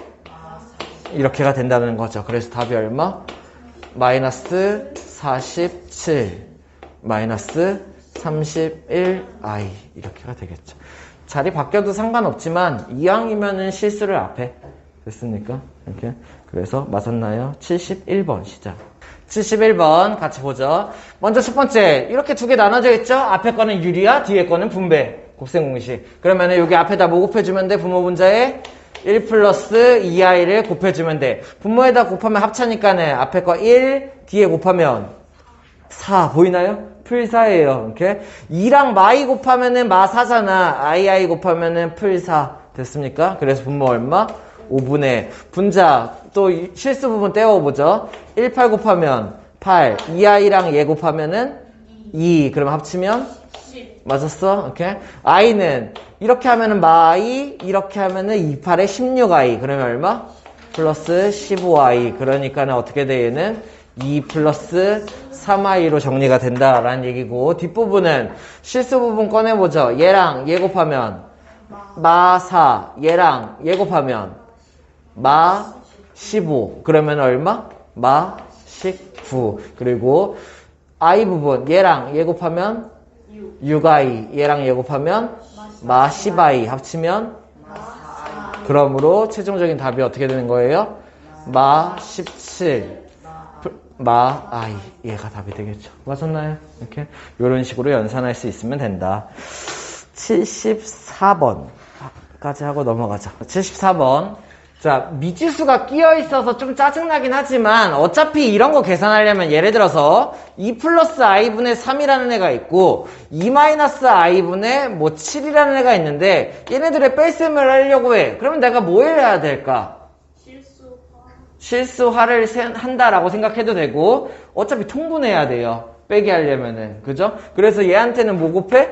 S1: 이렇게가 된다는 거죠. 그래서 답이 얼마? 마이너스 47 마이너스 31i 이렇게가 되겠죠. 자리 바뀌어도 상관없지만 이왕이면은 실수를 앞에. 됐습니까? 이렇게. 그래서 맞았나요? 71번 시작. 71번 같이 보죠. 먼저 첫 번째, 이렇게 두 개 나눠져 있죠? 앞에 거는 유리화, 뒤에 거는 분배. 곱셈공식. 그러면은 여기 앞에다 뭐 곱해주면 돼? 분모 분자에 1 플러스 2i를 곱해주면 돼. 분모에다 곱하면 합차니까는 앞에 거 1, 뒤에 곱하면 4. 보이나요? 풀4예요. 이렇게. 2랑 마이 곱하면은 마4잖아. i 곱하면은 풀4. 됐습니까? 그래서 분모 얼마? 5분의. 분자. 또 실수 부분 떼어보죠. 1, 8 곱하면 8. 2i랑 얘 곱하면은 2. 그럼 합치면?
S2: 10.
S1: 맞았어? 이렇게. i는 이렇게 하면은 마이, 이렇게 하면은 2, 8에 16i. 그러면 얼마? 플러스 15i. 그러니까는 어떻게 돼? 얘는 2 플러스 3i로 정리가 된다라는 얘기고, 뒷부분은 실수 부분 꺼내보죠. 얘랑 얘 곱하면 마4, 얘랑 얘 곱하면 마15. 그러면 얼마? 마19. 그리고 I 부분 얘랑 얘 곱하면 6i 얘랑 얘 곱하면 마 10i 합치면 그러므로 최종적인 답이 어떻게 되는 거예요? 마 17 마 i 얘가 답이 되겠죠. 맞았나요? 이렇게 이런 식으로 연산할 수 있으면 된다. 74번까지 하고 넘어가자. 74번. 자, 미지수가 끼어 있어서 좀 짜증나긴 하지만 어차피 이런 거 계산하려면 예를 들어서 2 플러스 i분의 3이라는 애가 있고 2 마이너스 i분의 뭐 7이라는 애가 있는데 얘네들의 뺄셈을 하려고 해. 그러면 내가 뭐 해야 될까? 실수화를 한다라고 생각해도 되고 어차피 통분해야 돼요. 빼기 하려면은. 그죠? 그래서 얘한테는 뭐 곱해?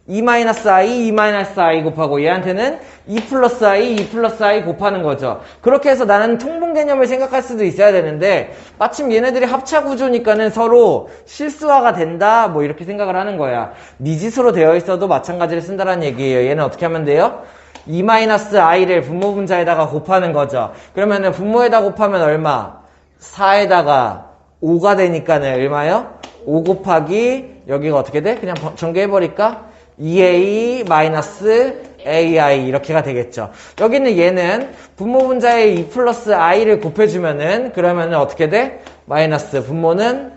S1: 2-i, 2-i 곱하고 얘한테는 2 플러스 i, 2 플러스 i 곱하는 거죠. 그렇게 해서 나는 통분 개념을 생각할 수도 있어야 되는데 마침 얘네들이 합차 구조니까는 서로 실수화가 된다 뭐 이렇게 생각을 하는 거야. 미지수로 되어 있어도 마찬가지를 쓴다는 얘기예요. 얘는 어떻게 하면 돼요? 2-i를 분모 분자에다가 곱하는 거죠. 그러면은 분모에다 곱하면 얼마? 4에다가 5가 되니까는 얼마요? 5 곱하기 여기가 어떻게 돼? 그냥 전개해버릴까? 2a-ai 이렇게가 되겠죠. 여기는 얘는 분모 분자에 2 플러스 i를 곱해주면은 그러면은 어떻게 돼? 마이너스 분모는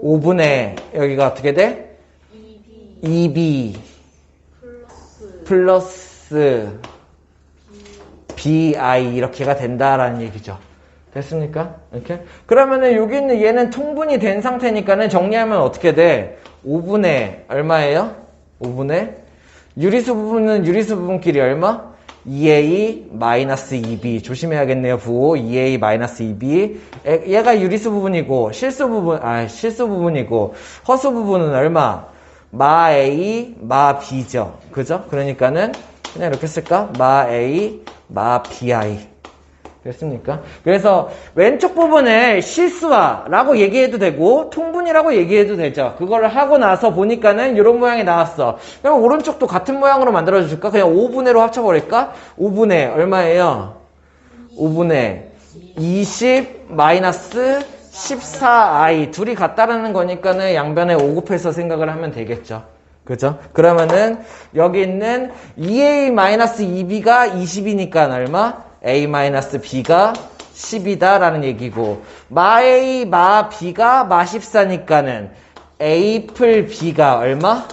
S1: 5분의 여기가 어떻게 돼? 2b 플러스 bi 이렇게가 된다라는 얘기죠. 됐습니까? 이렇게? 그러면은 여기 있는 얘는 통분이 된 상태니까는 정리하면 어떻게 돼? 5분의 얼마예요? 5분의 유리수 부분은 유리수 부분끼리 얼마? 2a-2b 조심해야겠네요. 부호 2a-2b 얘가 유리수 부분이고 실수 부분이고 허수 부분은 얼마? 마 a 마 b죠. 그죠? 그러니까는 그냥 이렇게 쓸까? 마 a 마 bi 됐습니까? 그래서 왼쪽 부분을 실수화라고 얘기해도 되고 통분이라고 얘기해도 되죠. 그거를 하고 나서 보니까는 이런 모양이 나왔어. 그럼 오른쪽도 같은 모양으로 만들어줄까? 그냥 5분의로 합쳐버릴까? 5분의 얼마예요? 5분의 20 마이너스 14i 둘이 같다라는 거니까는 양변에 5 곱해서 생각을 하면 되겠죠. 그죠? 그러면은 여기 있는 2a-2b가 20이니까 얼마? a-b가 10이다 라는 얘기고 마 a 마 b가 마 14니까는 a 풀 b가 얼마?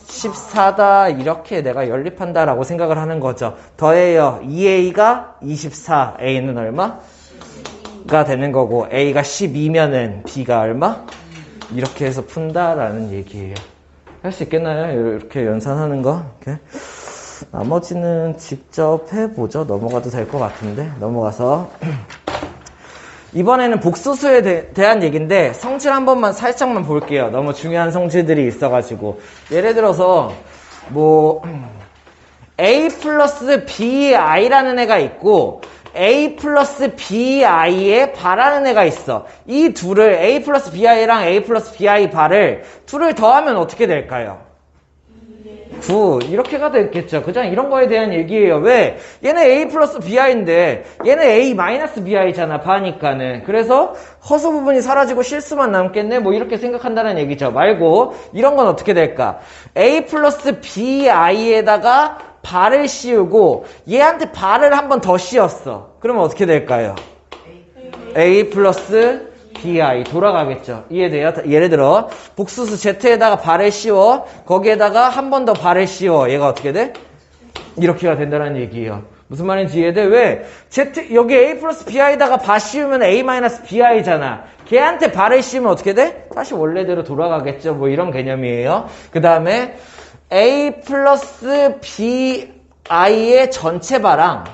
S1: 14다 이렇게 내가 연립한다 라고 생각을 하는 거죠. 더해요. 2a가 24 a는 얼마? 가 되는 거고 a가 12면은 b가 얼마? 이렇게 해서 푼다라는 얘기예요. 할 수 있겠나요? 이렇게 연산하는 거? 이렇게. 나머지는 직접 해보죠. 넘어가도 될 것 같은데 넘어가서 이번에는 복소수에 대한 얘기인데 성질 한 번만 살짝만 볼게요. 너무 중요한 성질들이 있어가지고 예를 들어서 뭐 a 플러스 bi라는 애가 있고 a 플러스 bi에 바라는 애가 있어. 이 둘을 a 플러스 bi랑 a 플러스 bi 바를 둘을 더하면 어떻게 될까요? 9 이렇게가 됐겠죠. 그죠? 이런 거에 대한 얘기예요. 왜? 얘는 a 플러스 bi인데 얘는 a 마이너스 bi잖아. 바니까는. 그래서 허수 부분이 사라지고 실수만 남겠네. 뭐 이렇게 생각한다는 얘기죠. 말고 이런 건 어떻게 될까? a 플러스 bi에다가 발을 씌우고 얘한테 발을 한 번 더 씌웠어. 그러면 어떻게 될까요? a 플러스 bi 돌아가겠죠. 이해돼요? 예를 들어 복수수 z에다가 발을 씌워 거기에다가 한 번 더 발을 씌워 얘가 어떻게 돼? 이렇게가 된다는 얘기예요. 무슨 말인지 이해돼? 왜? z 여기 a 플러스 bi에다가 발 씌우면 a 마이너스 bi잖아. 걔한테 발을 씌우면 어떻게 돼? 다시 원래대로 돌아가겠죠. 뭐 이런 개념이에요. 그 다음에 a 플러스 bi의 전체 바랑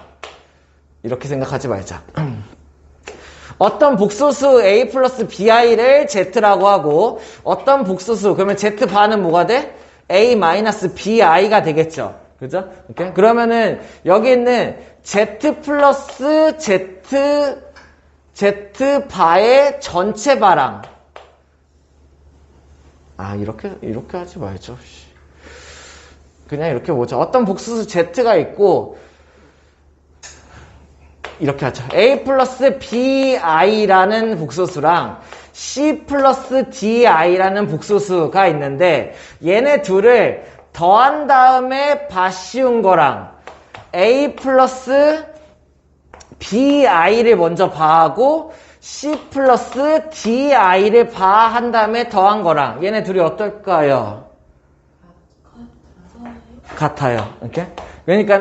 S1: 이렇게 생각하지 말자. 어떤 복소수 a 플러스 bi를 z라고 하고 어떤 복소수 그러면 z반은 뭐가 돼? a 마이너스 bi가 되겠죠. 그죠? 오케이? 그러면은 여기 있는 z 플러스 z바의 전체 바랑 이렇게 하지 말죠. 그냥 이렇게 보자. 어떤 복수수 z가 있고 이렇게 하죠. a 플러스 bi라는 복소수랑 C 플러스 DI라는 복소수가 있는데 얘네 둘을 더한 다음에 바 씌운 거랑 A 플러스 BI를 먼저 바하고 C 플러스 DI를 바한 다음에 더한 거랑 얘네 둘이 어떨까요? 같아요. 이렇게? 그러니까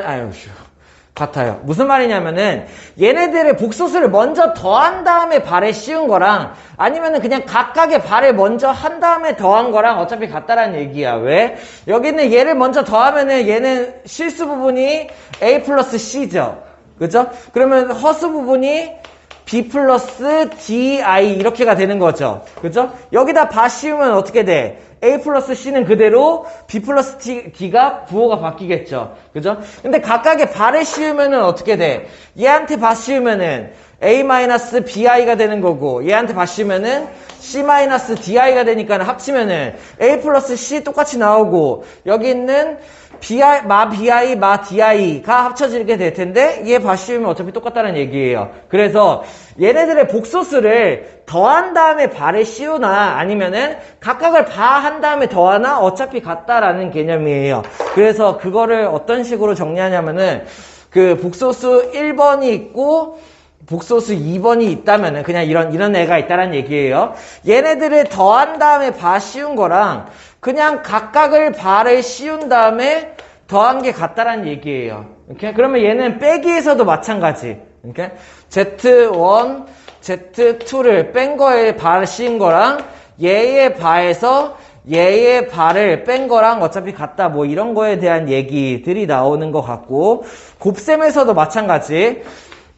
S1: 같아요. 무슨 말이냐면은 얘네들의 복소수를 먼저 더한 다음에 발에 씌운 거랑 아니면은 그냥 각각의 발을 먼저 한 다음에 더한 거랑 어차피 같다라는 얘기야. 왜? 여기는 얘를 먼저 더하면은 얘는 실수 부분이 A 플러스 C죠. 그죠? 그러면 허수 부분이 B 플러스 DI 이렇게가 되는 거죠. 그죠? 여기다 바 씌우면 어떻게 돼? A 플러스 C는 그대로 B 플러스 D가 부호가 바뀌겠죠. 그죠? 근데 각각의 바를 씌우면은 어떻게 돼? 얘한테 바 씌우면은 A 마이너스 BI가 되는 거고 얘한테 바 씌우면은 C 마이너스 DI가 되니까 합치면은 A 플러스 C 똑같이 나오고 여기 있는 BI, 마 BI, 마 DI가 합쳐지게 될 텐데 얘 바 씌우면 어차피 똑같다는 얘기예요. 그래서 얘네들의 복소수를 더한 다음에 바를 씌우나 아니면은 각각을 바한 다음에 더하나 어차피 같다라는 개념이에요. 그래서 그거를 어떤 식으로 정리하냐면은 그 복소수 1번이 있고 복소수 2번이 있다면은 그냥 이런 애가 있다라는 얘기예요. 얘네들을 더한 다음에 바 씌운 거랑 그냥 각각을 바를 씌운 다음에 더한 게 같다라는 얘기예요. 이렇게? 그러면 얘는 빼기에서도 마찬가지. 이렇게? Z1, Z2를 뺀 거에 바를 씌운 거랑 얘의 바에서 얘의 바를 뺀 거랑 어차피 같다. 뭐 이런 거에 대한 얘기들이 나오는 것 같고 곱셈에서도 마찬가지.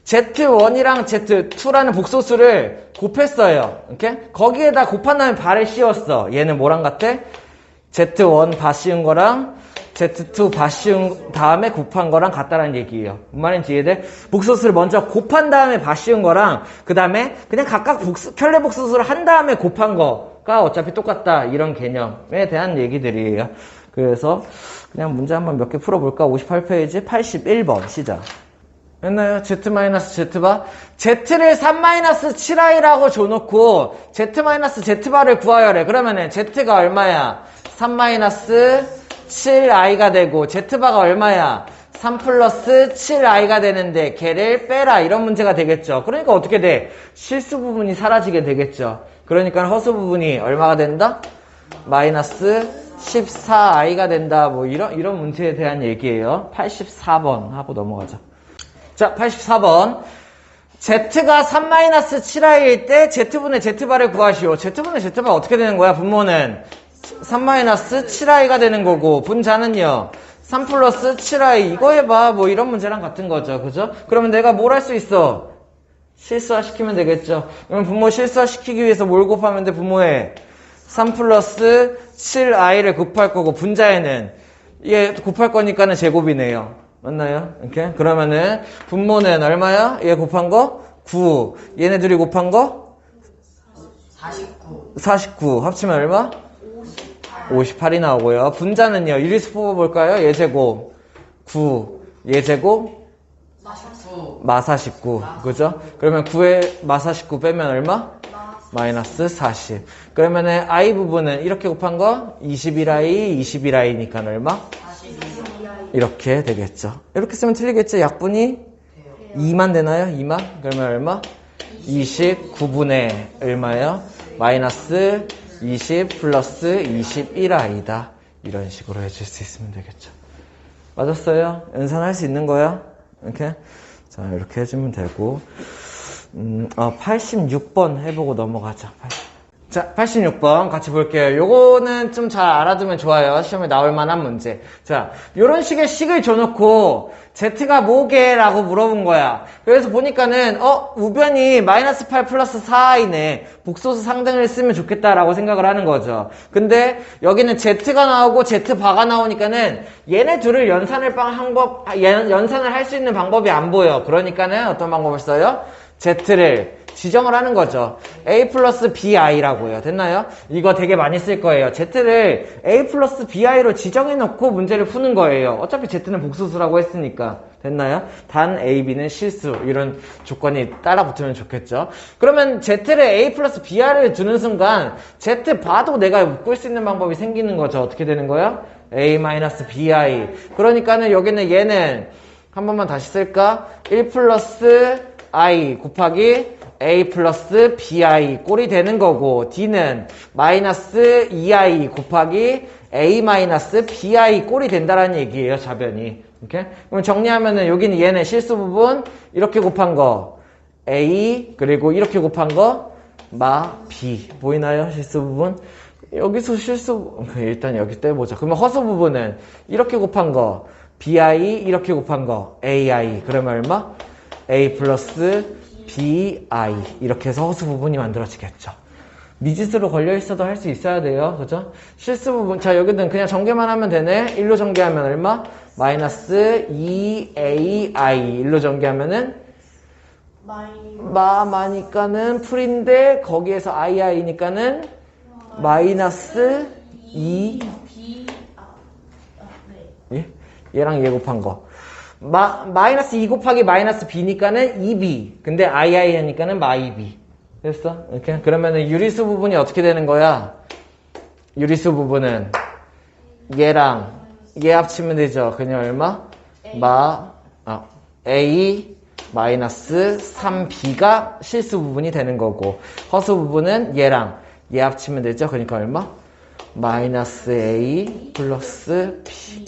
S1: Z1이랑 Z2라는 복소수를 곱했어요. 이렇게? 거기에다 곱한 다음에 바를 씌웠어. 얘는 뭐랑 같아? Z1 바 씌운 거랑 Z2 바 씌운 다음에 곱한 거랑 같다라는 얘기예요. 뭔 말인지 이해돼? 복소수를 먼저 곱한 다음에 바 씌운 거랑 그 다음에 그냥 각각 켤레 복소수를 한 다음에 곱한 거가 어차피 똑같다. 이런 개념에 대한 얘기들이에요. 그래서 그냥 문제 한번 몇 개 풀어볼까? 58페이지 81번 시작. 했나요? Z-Z바? Z를 3-7i라고 줘놓고 Z-Z바를 구하여래. 그러면은 Z가 얼마야? 3-7i가 되고 Z바가 얼마야? 3 플러스 7i가 되는데 걔를 빼라. 이런 문제가 되겠죠. 그러니까 어떻게 돼? 실수 부분이 사라지게 되겠죠. 그러니까 허수 부분이 얼마가 된다? 마이너스 14i가 된다. 뭐 이런 문제에 대한 얘기예요. 84번 하고 넘어가자. 자, 84번. Z가 3-7i일 때 Z분의 Z바를 구하시오. Z분의 Z바 어떻게 되는 거야? 분모는 3-7i가 되는 거고 분자는요. 3 플러스 7i 이거 해봐. 뭐 이런 문제랑 같은 거죠. 그죠? 그러면 내가 뭘 할 수 있어? 실수화 시키면 되겠죠. 그럼 분모 실수화 시키기 위해서 뭘 곱하면 돼? 분모에 3 플러스 7i를 곱할 거고 분자에는 얘 곱할 거니까는 제곱이네요. 맞나요? 이렇게? 그러면은 분모는 얼마야? 얘 곱한 거? 9. 얘네 둘이 곱한 거? 49. 합치면 얼마? 58이 나오고요. 분자는요. 유리수 뽑아볼까요? 얘 제곱 9. 얘 제곱? 마 49. 그죠? 그러면 9에 마 49 빼면 얼마? 마이너스 40. 그러면은 i 부분은 이렇게 곱한 거? 21i, 21i니까 얼마? 이렇게 되겠죠. 이렇게 쓰면 틀리겠죠? 약분이 2만 되나요? 2만? 그러면 얼마? 29분의 얼마예요? 마이너스 20 플러스 21i다. 이런 식으로 해줄 수 있으면 되겠죠. 맞았어요? 연산할 수 있는 거야? 이렇게? 자, 이렇게 해주면 되고. 86번 해보고 넘어가자. 자, 86번 같이 볼게요. 요거는 좀 잘 알아두면 좋아요. 시험에 나올 만한 문제. 자, 요런 식의 식을 줘놓고 Z가 뭐게? 라고 물어본 거야. 그래서 보니까는 우변이 마이너스 8 플러스 4i네. 복소수 상등을 쓰면 좋겠다라고 생각을 하는 거죠. 근데 여기는 Z가 나오고 Z바가 나오니까는 얘네 둘을 연산을 할 수 있는 방법이 안 보여. 그러니까는 어떤 방법을 써요? Z를 지정을 하는 거죠. a 플러스 bi라고요. 됐나요? 이거 되게 많이 쓸 거예요. z를 a 플러스 bi로 지정해 놓고 문제를 푸는 거예요. 어차피 z는 복수수라고 했으니까. 됐나요? 단 a, b는 실수. 이런 조건이 따라 붙으면 좋겠죠. 그러면 z를 a 플러스 bi를 두는 순간 z 봐도 내가 묶을 수 있는 방법이 생기는 거죠. 어떻게 되는 거야? a 마이너스 bi. 그러니까는 여기는 얘는 한 번만 다시 쓸까? 1 플러스 i 곱하기 a 플러스 bi 꼴이 되는 거고, d는 마이너스 2i 곱하기 a 마이너스 bi 꼴이 된다라는 얘기예요. 좌변이. 이렇게? 그럼 정리하면은 여기는 얘는 실수 부분 이렇게 곱한 거 a, 그리고 이렇게 곱한 거 마 b. 보이나요? 실수 부분. 여기서 실수, 일단 여기 떼보자. 그러면 허수 부분은 이렇게 곱한 거 bi, 이렇게 곱한 거 ai. 그러면 얼마? a 플러스 bi. 이렇게 해서 허수 부분이 만들어지겠죠. 미지수로 걸려있어도 할 수 있어야 돼요. 그죠? 실수 부분. 자, 여기는 그냥 전개만 하면 되네. 1로 전개하면 얼마? 마이너스 2ai. 1로 전개하면은 마니까는 풀인데 거기에서 ii니까는 마이너스 2. 예? 얘랑 얘 곱한 거. 마이너스 2 곱하기 마이너스 b니까는 2b. 근데 ii니까는 마이b. 됐어? 이렇게? 그러면은 유리수 부분이 어떻게 되는 거야? 유리수 부분은 얘랑 얘 합치면 되죠. 그냥 얼마? a 마이너스 3b가 실수 부분이 되는 거고, 허수 부분은 얘랑 얘 합치면 되죠. 그러니까 얼마? 마이너스 a 플러스 b.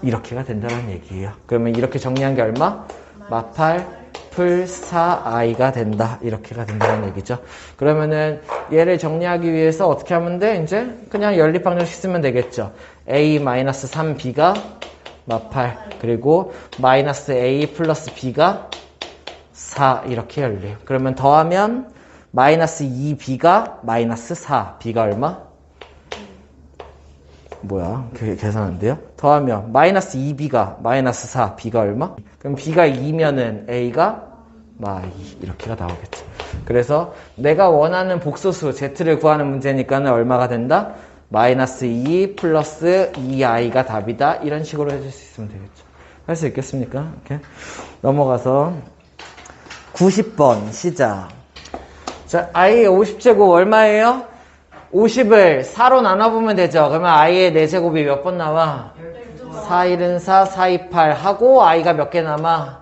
S1: 이렇게가 된다는 얘기예요. 그러면 이렇게 정리한 게 얼마? 마8 풀 4i가 된다. 이렇게가 된다는 얘기죠. 그러면은 얘를 정리하기 위해서 어떻게 하면 돼? 이제 그냥 연립방정식 쓰면 되겠죠. a 마이너스 3b가 마8, 그리고 마이너스 a 플러스 b가 4. 이렇게 연립. 그러면 더하면 마이너스 2b가 마이너스 4. b가 얼마? 뭐야? 그게 계산 안 돼요? 더하면 마이너스 2b가 마이너스 4. b가 얼마? 그럼 b가 2면은 a가 마 2. 이렇게가 나오겠죠. 그래서 내가 원하는 복소수 z를 구하는 문제니까는 얼마가 된다? 마이너스 2 플러스 2i가 답이다. 이런 식으로 해줄 수 있으면 되겠죠. 할 수 있겠습니까? 이렇게 넘어가서 90번 시작. 자, i의 50제곱 얼마예요? 50을 4로 나눠보면 되죠. 그러면 i의 4제곱이 몇 번 나와? 4, 1은 4, 4, 2, 8 하고 i가 몇 개 남아?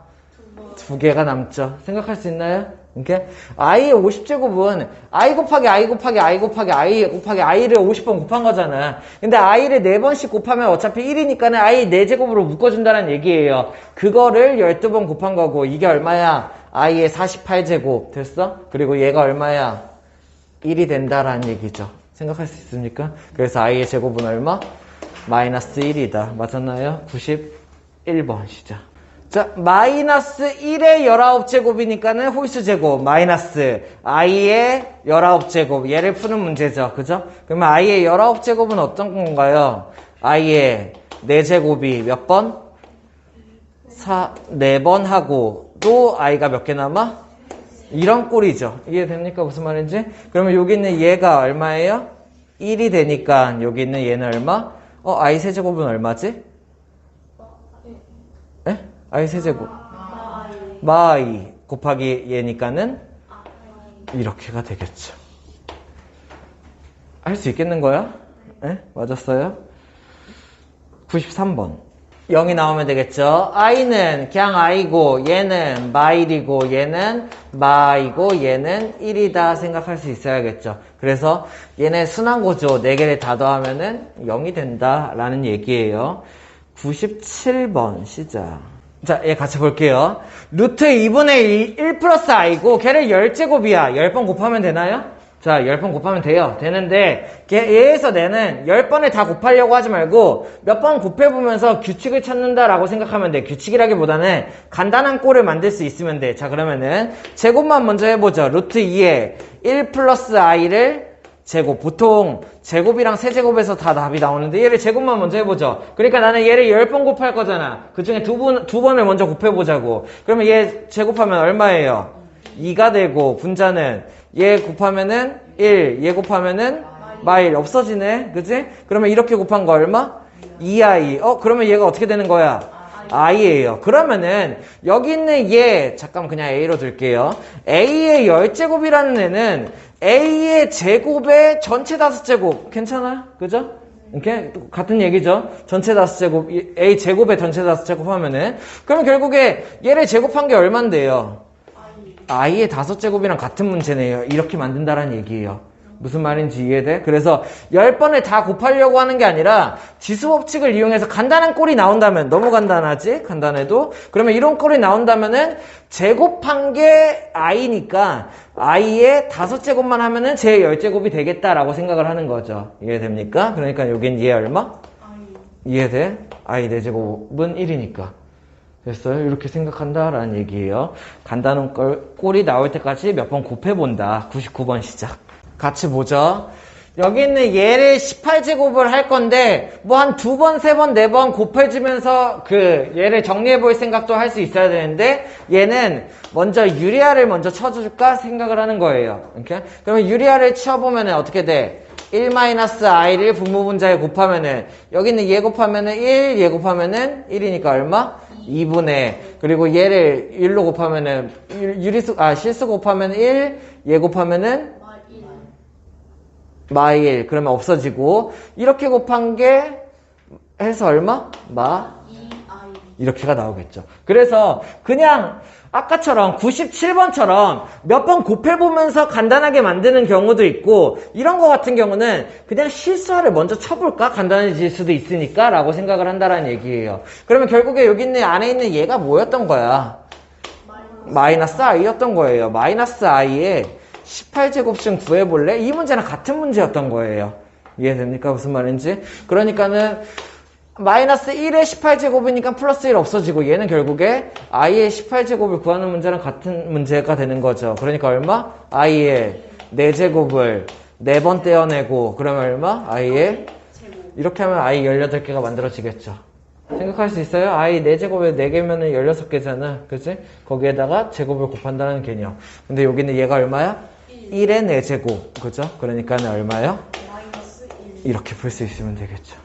S1: 2개가 남죠. 생각할 수 있나요? 이렇게? i의 50제곱은 i 곱하기 i 곱하기 i 곱하기 i 곱하기 i를 50번 곱한 거잖아. 근데 i를 4번씩 곱하면 어차피 1이니까는 i 4제곱으로 묶어준다는 얘기예요. 그거를 12번 곱한 거고, 이게 얼마야? i의 48제곱. 됐어? 그리고 얘가 얼마야? 1이 된다라는 얘기죠. 생각할 수 있습니까? 그래서 i의 제곱은 얼마? 마이너스 1이다. 맞았나요? 91번 시작. 자, 마이너스 1의 19제곱이니까는 홀수 제곱, 마이너스 i의 19제곱. 얘를 푸는 문제죠. 그죠? 그러면 i의 19제곱은 어떤 건가요? i의 4제곱이 몇 번? 4번 하고, 또 i가 몇 개 남아? 이런 꼴이죠. 이해됩니까? 무슨 말인지? 그러면 여기 있는 얘가 얼마예요? 1이 되니까 여기 있는 얘는 얼마? i 세제곱은 얼마지? 에? i 세제곱. 마이 곱하기 얘니까는 이렇게가 되겠죠. 할 수 있겠는 거야? 에? 맞았어요? 93번. 0이 나오면 되겠죠. i는 그냥 i고, 얘는 마일이고, 얘는 마이고, 얘는 1이다 생각할 수 있어야겠죠. 그래서 얘네 순환고조 4개를 다 더하면은 0이 된다라는 얘기예요. 97번 시작. 자, 얘 같이 볼게요. 루트 2분의 1 플러스 i고, 걔를 10제곱이야. 10번 곱하면 되나요? 자, 10번 곱하면 돼요. 되는데 얘에서 내는 10번을 다 곱하려고 하지 말고 몇 번 곱해보면서 규칙을 찾는다라고 생각하면 돼. 규칙이라기보다는 간단한 꼴을 만들 수 있으면 돼. 자, 그러면은 제곱만 먼저 해보죠. 루트 2에 1 플러스 i를 제곱. 보통 제곱이랑 세제곱에서 다 답이 나오는데 얘를 제곱만 먼저 해보죠. 그러니까 나는 얘를 10번 곱할 거잖아. 그 중에 두 번을 먼저 곱해보자고. 그러면 얘 제곱하면 얼마예요? 2가 되고 분자는 얘 곱하면은 1, 얘 곱하면은 마일 없어지네. 그지? 그러면 이렇게 곱한 거 얼마? 2i. 그러면 얘가 어떻게 되는 거야? i예요. 그러면은 여기 있는 얘 잠깐 그냥 a로 둘게요. a의 10제곱이라는 애는 a의 제곱의 전체 5제곱 괜찮아요? 그죠? 이렇게 같은 얘기죠. 전체 5제곱 a 제곱의 전체 5제곱 하면은 그럼 결국에 얘를 제곱한 게 얼만데요? i의 5제곱이랑 같은 문제네요. 이렇게 만든다라는 얘기예요. 무슨 말인지 이해돼? 그래서 10번을 다 곱하려고 하는 게 아니라 지수법칙을 이용해서 간단한 꼴이 나온다면 너무 간단하지? 간단해도 그러면 이런 꼴이 나온다면은 제곱한 게 i니까 i의 5제곱만 하면은 제 10제곱이 되겠다라고 생각을 하는 거죠. 이해됩니까? 그러니까 여긴 얘 얼마? 이해돼? i 4제곱은 1이니까 됐어요? 이렇게 생각한다라는 얘기예요. 간단한 꼴이 나올 때까지 몇 번 곱해본다. 99번 시작. 같이 보죠. 여기 있는 얘를 18제곱을 할 건데 뭐 한 2번, 3번, 4번 곱해주면서 얘를 정리해 볼 생각도 할 수 있어야 되는데 얘는 먼저 유리아를 먼저 쳐줄까 생각을 하는 거예요. 이렇게? 그러면 유리아를 쳐보면 어떻게 돼? 1-i를 분모분자에 곱하면은 여기 있는 얘 곱하면은 1, 얘 곱하면은 1이니까 얼마? 2분의 그리고 얘를 1로 곱하면은 실수 곱하면 1, 얘 곱하면은 마1 그러면 없어지고 이렇게 곱한 게 해서 얼마? 이렇게가 나오겠죠. 그래서 그냥 아까처럼 97번처럼 몇 번 곱해보면서 간단하게 만드는 경우도 있고 이런 거 같은 경우는 그냥 실수를 먼저 쳐볼까? 간단해질 수도 있으니까 라고 생각을 한다는 얘기예요. 그러면 결국에 여기 있는 안에 있는 얘가 뭐였던 거야? 마이너스 i였던 거예요. 마이너스 i에 18제곱씩 구해볼래? 이 문제랑 같은 문제였던 거예요. 이해됩니까? 무슨 말인지? 그러니까는 마이너스 1의 18제곱이니까 플러스 1 없어지고 얘는 결국에 i의 18제곱을 구하는 문제랑 같은 문제가 되는 거죠. 그러니까 얼마? i의 4제곱을 4번 떼어내고 그러면 얼마? i의 이렇게 하면 i 18개가 만들어지겠죠. 생각할 수 있어요? i 4제곱에 4개면은 16개잖아. 그치? 거기에다가 제곱을 곱한다는 개념. 근데 여기는 얘가 얼마야? 1의 4제곱. 그죠? 그러니까 얼마요? 이렇게 풀 수 있으면 되겠죠.